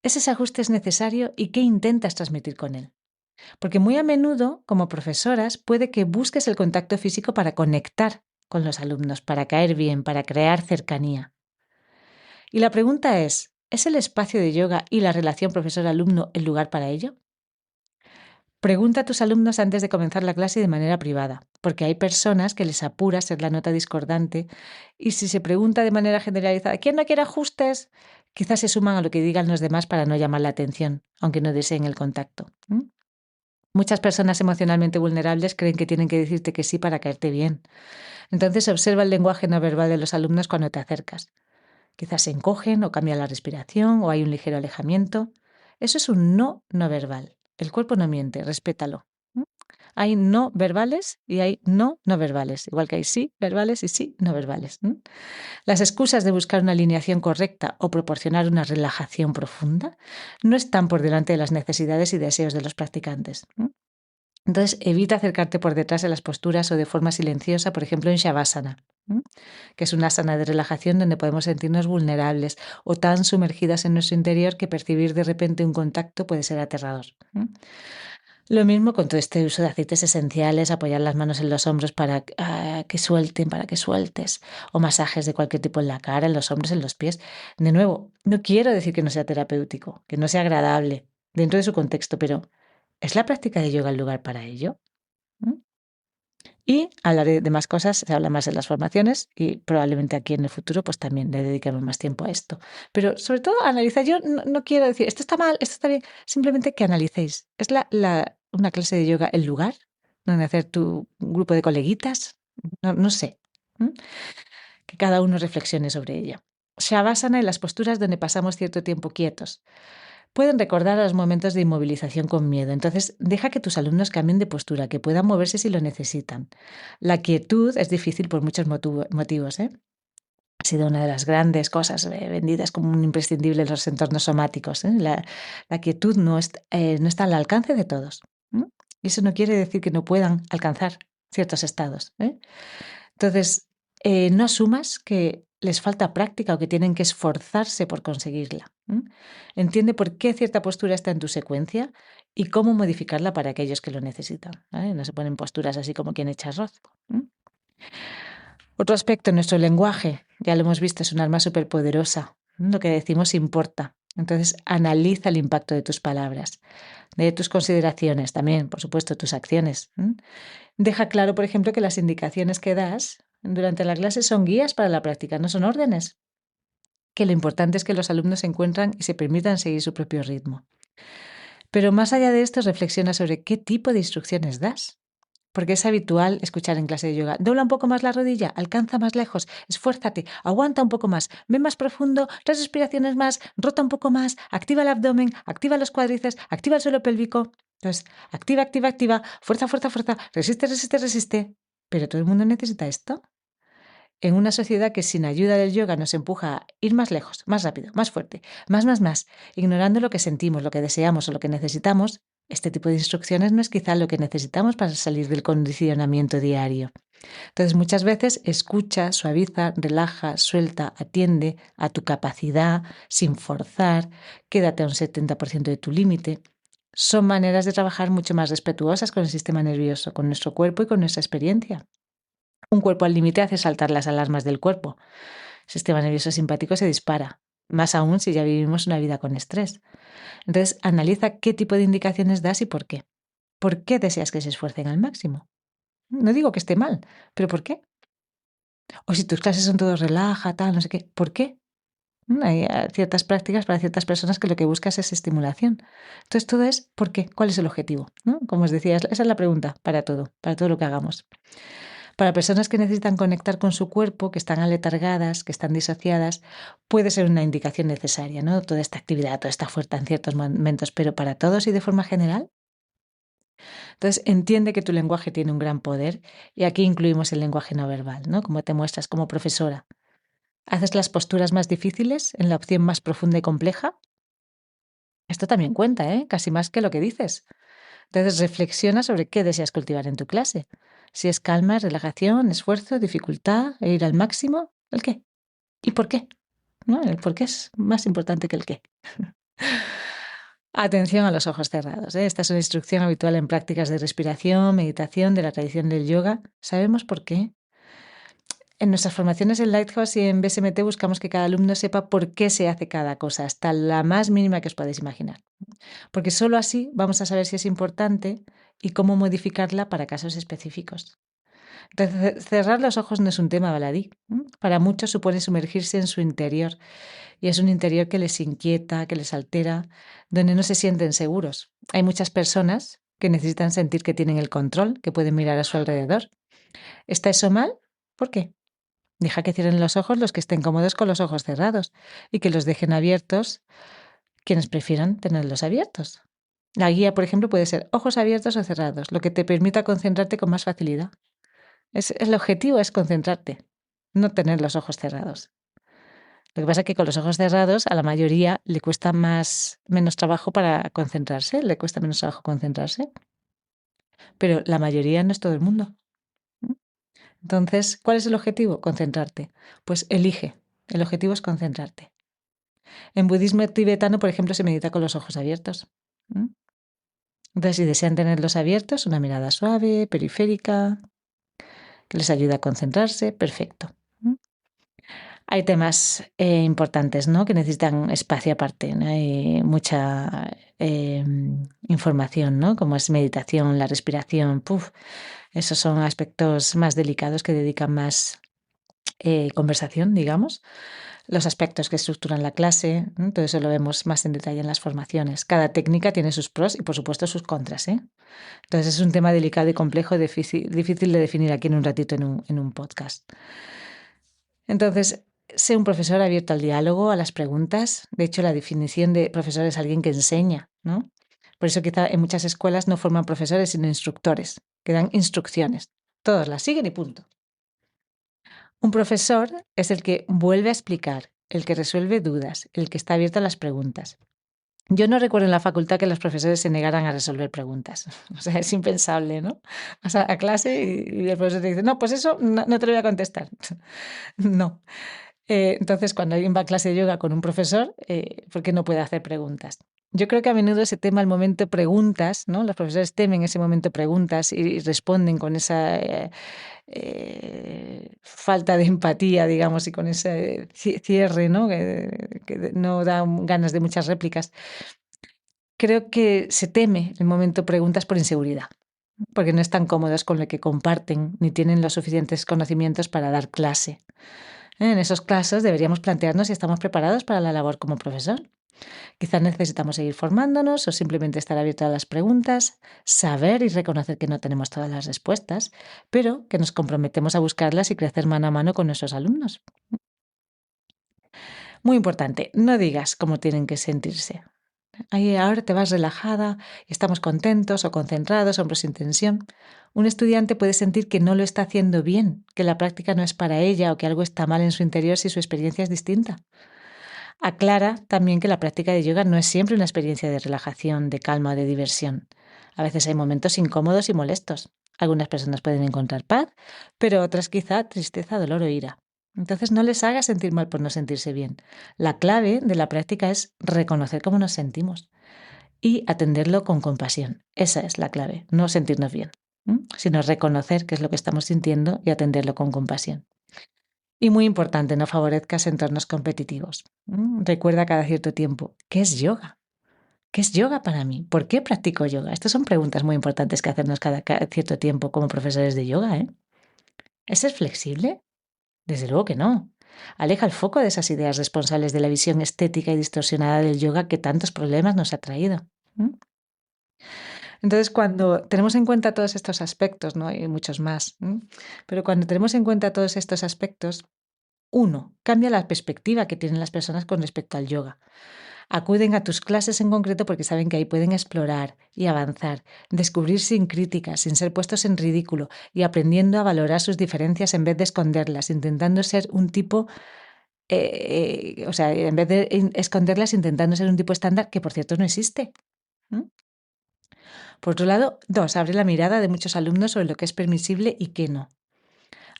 ¿Es ese ajuste necesario y qué intentas transmitir con él? Porque muy a menudo, como profesoras, puede que busques el contacto físico para conectar con los alumnos, para caer bien, para crear cercanía. Y la pregunta ¿es el espacio de yoga y la relación profesor-alumno el lugar para ello? Pregunta a tus alumnos antes de comenzar la clase y de manera privada, porque hay personas que les apura ser la nota discordante y si se pregunta de manera generalizada ¿quién no quiere ajustes? Quizás se suman a lo que digan los demás para no llamar la atención, aunque no deseen el contacto. Muchas personas emocionalmente vulnerables creen que tienen que decirte que sí para caerte bien. Entonces observa el lenguaje no verbal de los alumnos cuando te acercas. Quizás se encogen o cambia la respiración o hay un ligero alejamiento. Eso es un no no verbal. El cuerpo no miente, respétalo. ¿M? Hay no verbales y hay no no verbales, igual que hay sí verbales y sí no verbales. Las excusas de buscar una alineación correcta o proporcionar una relajación profunda no están por delante de las necesidades y deseos de los practicantes. Entonces, evita acercarte por detrás de las posturas o de forma silenciosa, por ejemplo, en Shavasana, ¿m? Que es una asana de relajación donde podemos sentirnos vulnerables o tan sumergidas en nuestro interior que percibir de repente un contacto puede ser aterrador. Lo mismo con todo este uso de aceites esenciales, apoyar las manos en los hombros para que suelten, para que sueltes, o masajes de cualquier tipo en la cara, en los hombros, en los pies. De nuevo, no quiero decir que no sea terapéutico, que no sea agradable dentro de su contexto, pero ¿es la práctica de yoga el lugar para ello? ¿Mm? Y hablaré de más cosas, se habla más en las formaciones y probablemente aquí en el futuro pues también le dediquemos más tiempo a esto. Pero sobre todo analizar, yo no quiero decir esto está mal, esto está bien, simplemente que analicéis. ¿Es una clase de yoga el lugar donde hacer tu grupo de coleguitas? No sé. ¿M? Que cada uno reflexione sobre ella. Shavasana y las posturas donde pasamos cierto tiempo quietos pueden recordar a los momentos de inmovilización con miedo. Entonces, deja que tus alumnos cambien de postura, que puedan moverse si lo necesitan. La quietud es difícil por muchos motivos, ¿eh? Ha sido una de las grandes cosas vendidas como un imprescindible en los entornos somáticos, ¿eh? La quietud no está al alcance de todos. Y eso no quiere decir que no puedan alcanzar ciertos estados, ¿eh? Entonces, no asumas que les falta práctica o que tienen que esforzarse por conseguirla. Entiende por qué cierta postura está en tu secuencia y cómo modificarla para aquellos que lo necesitan. ¿Vale? No se ponen posturas así como quien echa arroz. Otro aspecto, nuestro lenguaje, ya lo hemos visto, es un arma superpoderosa. Lo que decimos importa. Entonces, analiza el impacto de tus palabras, de tus consideraciones, también, por supuesto, tus acciones. Deja claro, por ejemplo, que las indicaciones que das durante la clase son guías para la práctica, no son órdenes. Que lo importante es que los alumnos se encuentran y se permitan seguir su propio ritmo. Pero más allá de esto, reflexiona sobre qué tipo de instrucciones das. Porque es habitual escuchar en clase de yoga, dobla un poco más la rodilla, alcanza más lejos, esfuérzate, aguanta un poco más, ve más profundo, 3 respiraciones más, rota un poco más, activa el abdomen, activa los cuádriceps, activa el suelo pélvico. Entonces, activa, activa, activa, fuerza, fuerza, fuerza, resiste, resiste, resiste. ¿Pero todo el mundo necesita esto? En una sociedad que sin ayuda del yoga nos empuja a ir más lejos, más rápido, más fuerte, más, ignorando lo que sentimos, lo que deseamos o lo que necesitamos, este tipo de instrucciones no es quizá lo que necesitamos para salir del condicionamiento diario. Entonces, muchas veces escucha, suaviza, relaja, suelta, atiende a tu capacidad sin forzar, quédate a un 70% de tu límite. Son maneras de trabajar mucho más respetuosas con el sistema nervioso, con nuestro cuerpo y con nuestra experiencia. Un cuerpo al límite hace saltar las alarmas del cuerpo. El sistema nervioso simpático se dispara, más aún si ya vivimos una vida con estrés. Entonces, analiza qué tipo de indicaciones das y por qué. ¿Por qué deseas que se esfuercen al máximo? No digo que esté mal, pero ¿por qué? O si tus clases son todo relaja, tal, no sé qué, ¿por qué? Hay ciertas prácticas para ciertas personas que lo que buscas es estimulación. Entonces, todo es ¿por qué? ¿Cuál es el objetivo? Como os decía, esa es la pregunta para todo lo que hagamos. Para personas que necesitan conectar con su cuerpo, que están aletargadas, que están disociadas, puede ser una indicación necesaria, ¿no? Toda esta actividad, toda esta fuerza en ciertos momentos, pero para todos y de forma general. Entonces, entiende que tu lenguaje tiene un gran poder y aquí incluimos el lenguaje no verbal, ¿no? Como te muestras como profesora. ¿Haces las posturas más difíciles en la opción más profunda y compleja? Esto también cuenta, ¿eh? Casi más que lo que dices. Entonces, reflexiona sobre qué deseas cultivar en tu clase. Si es calma, relajación, esfuerzo, dificultad, e ir al máximo, ¿el qué? ¿Y por qué? ¿No? El por qué es más importante que el qué. Atención a los ojos cerrados, ¿eh? Esta es una instrucción habitual en prácticas de respiración, meditación, de la tradición del yoga. ¿Sabemos por qué? En nuestras formaciones en Lighthouse y en BSMT buscamos que cada alumno sepa por qué se hace cada cosa, hasta la más mínima que os podáis imaginar. Porque solo así vamos a saber si es importante y cómo modificarla para casos específicos. Entonces, cerrar los ojos no es un tema baladí. Para muchos supone sumergirse en su interior y es un interior que les inquieta, que les altera, donde no se sienten seguros. Hay muchas personas que necesitan sentir que tienen el control, que pueden mirar a su alrededor. ¿Está eso mal? ¿Por qué? Deja que cierren los ojos los que estén cómodos con los ojos cerrados y que los dejen abiertos quienes prefieran tenerlos abiertos. La guía, por ejemplo, puede ser ojos abiertos o cerrados, lo que te permita concentrarte con más facilidad. El objetivo es concentrarte, no tener los ojos cerrados. Lo que pasa es que con los ojos cerrados a la mayoría le cuesta menos trabajo para concentrarse, le cuesta menos trabajo concentrarse, pero la mayoría no es todo el mundo. Entonces, ¿cuál es el objetivo? Concentrarte. Pues elige. El objetivo es concentrarte. En budismo tibetano, por ejemplo, se medita con los ojos abiertos. Entonces, si desean tenerlos abiertos, una mirada suave, periférica, que les ayuda a concentrarse, perfecto. Hay temas importantes, ¿no?, que necesitan espacio aparte, ¿no? Hay mucha información, ¿no?, como es meditación, la respiración. Esos son aspectos más delicados que dedican más conversación, digamos. Los aspectos que estructuran la clase, todo eso lo vemos más en detalle en las formaciones. Cada técnica tiene sus pros y, por supuesto, sus contras. Entonces, es un tema delicado y complejo, difícil de definir aquí en un ratito en un podcast. Entonces, sé un profesor abierto al diálogo, a las preguntas. De hecho, la definición de profesor es alguien que enseña, ¿no? Por eso quizá en muchas escuelas no forman profesores, sino instructores, que dan instrucciones. Todos las siguen y punto. Un profesor es el que vuelve a explicar, el que resuelve dudas, el que está abierto a las preguntas. Yo no recuerdo en la facultad que los profesores se negaran a resolver preguntas. O sea, es impensable, ¿no? Vas a clase y el profesor te dice, no, pues eso no te lo voy a contestar. No. Entonces, cuando alguien va a clase de yoga con un profesor, ¿por qué no puede hacer preguntas? Yo creo que a menudo ese tema, el momento preguntas, ¿no? Los profesores temen ese momento preguntas y responden con esa falta de empatía, digamos, y con ese cierre, ¿no? Que no da ganas de muchas réplicas. Creo que se teme el momento preguntas por inseguridad, porque no están cómodos con lo que comparten ni tienen los suficientes conocimientos para dar clase. En esos casos deberíamos plantearnos si estamos preparados para la labor como profesor. Quizás necesitamos seguir formándonos o simplemente estar abiertos a las preguntas, saber y reconocer que no tenemos todas las respuestas, pero que nos comprometemos a buscarlas y crecer mano a mano con nuestros alumnos. Muy importante, no digas cómo tienen que sentirse. Ahí ahora te vas relajada y estamos contentos o concentrados, hombros sin tensión. Un estudiante puede sentir que no lo está haciendo bien, que la práctica no es para ella o que algo está mal en su interior si su experiencia es distinta. Aclara también que la práctica de yoga no es siempre una experiencia de relajación, de calma o de diversión. A veces hay momentos incómodos y molestos. Algunas personas pueden encontrar paz, pero otras quizá tristeza, dolor o ira. Entonces no les hagas sentir mal por no sentirse bien. La clave de la práctica es reconocer cómo nos sentimos y atenderlo con compasión. Esa es la clave, no sentirnos bien, sino reconocer qué es lo que estamos sintiendo y atenderlo con compasión. Y muy importante, no favorezcas entornos competitivos. Recuerda cada cierto tiempo, ¿qué es yoga? ¿Qué es yoga para mí? ¿Por qué practico yoga? Estas son preguntas muy importantes que hacernos cada cierto tiempo como profesores de yoga. ¿Es ser flexible? Desde luego que no. Aleja el foco de esas ideas responsables de la visión estética y distorsionada del yoga que tantos problemas nos ha traído. Entonces, cuando tenemos en cuenta todos estos aspectos, ¿no? Hay muchos más, pero cuando tenemos en cuenta todos estos aspectos, uno, cambia la perspectiva que tienen las personas con respecto al yoga. Acuden a tus clases en concreto porque saben que ahí pueden explorar y avanzar, descubrir sin críticas, sin ser puestos en ridículo y aprendiendo a valorar sus diferencias en vez de esconderlas, intentando ser un tipo, o sea, en vez de esconderlas, intentando ser un tipo estándar que, por cierto, no existe. Por otro lado, dos, abre la mirada de muchos alumnos sobre lo que es permisible y qué no.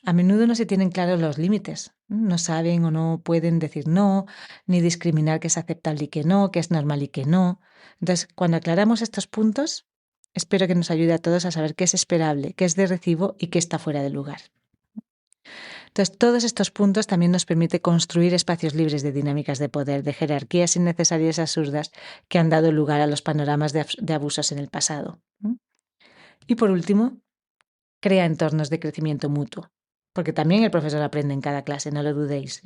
A menudo no se tienen claros los límites. No saben o no pueden decir no, ni discriminar qué es aceptable y qué no, qué es normal y qué no. Entonces, cuando aclaramos estos puntos, espero que nos ayude a todos a saber qué es esperable, qué es de recibo y qué está fuera de lugar. Entonces, todos estos puntos también nos permiten construir espacios libres de dinámicas de poder, de jerarquías innecesarias y absurdas que han dado lugar a los panoramas de abusos en el pasado. Y por último, crea entornos de crecimiento mutuo, porque también el profesor aprende en cada clase, no lo dudéis.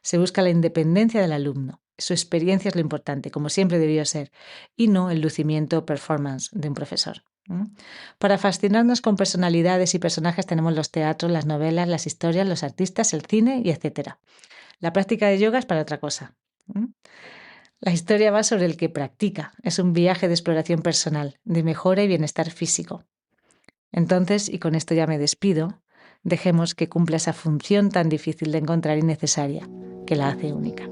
Se busca la independencia del alumno. Su experiencia es lo importante, como siempre debió ser, y no el lucimiento o performance de un profesor. ¿Mm? Para fascinarnos con personalidades y personajes tenemos los teatros, las novelas, las historias, los artistas, el cine y etcétera. La práctica de yoga es para otra cosa. ¿Mm? La historia va sobre el que practica. Es un viaje de exploración personal, de mejora y bienestar físico. Entonces, y con esto ya me despido, dejemos que cumpla esa función tan difícil de encontrar y necesaria, que la hace única.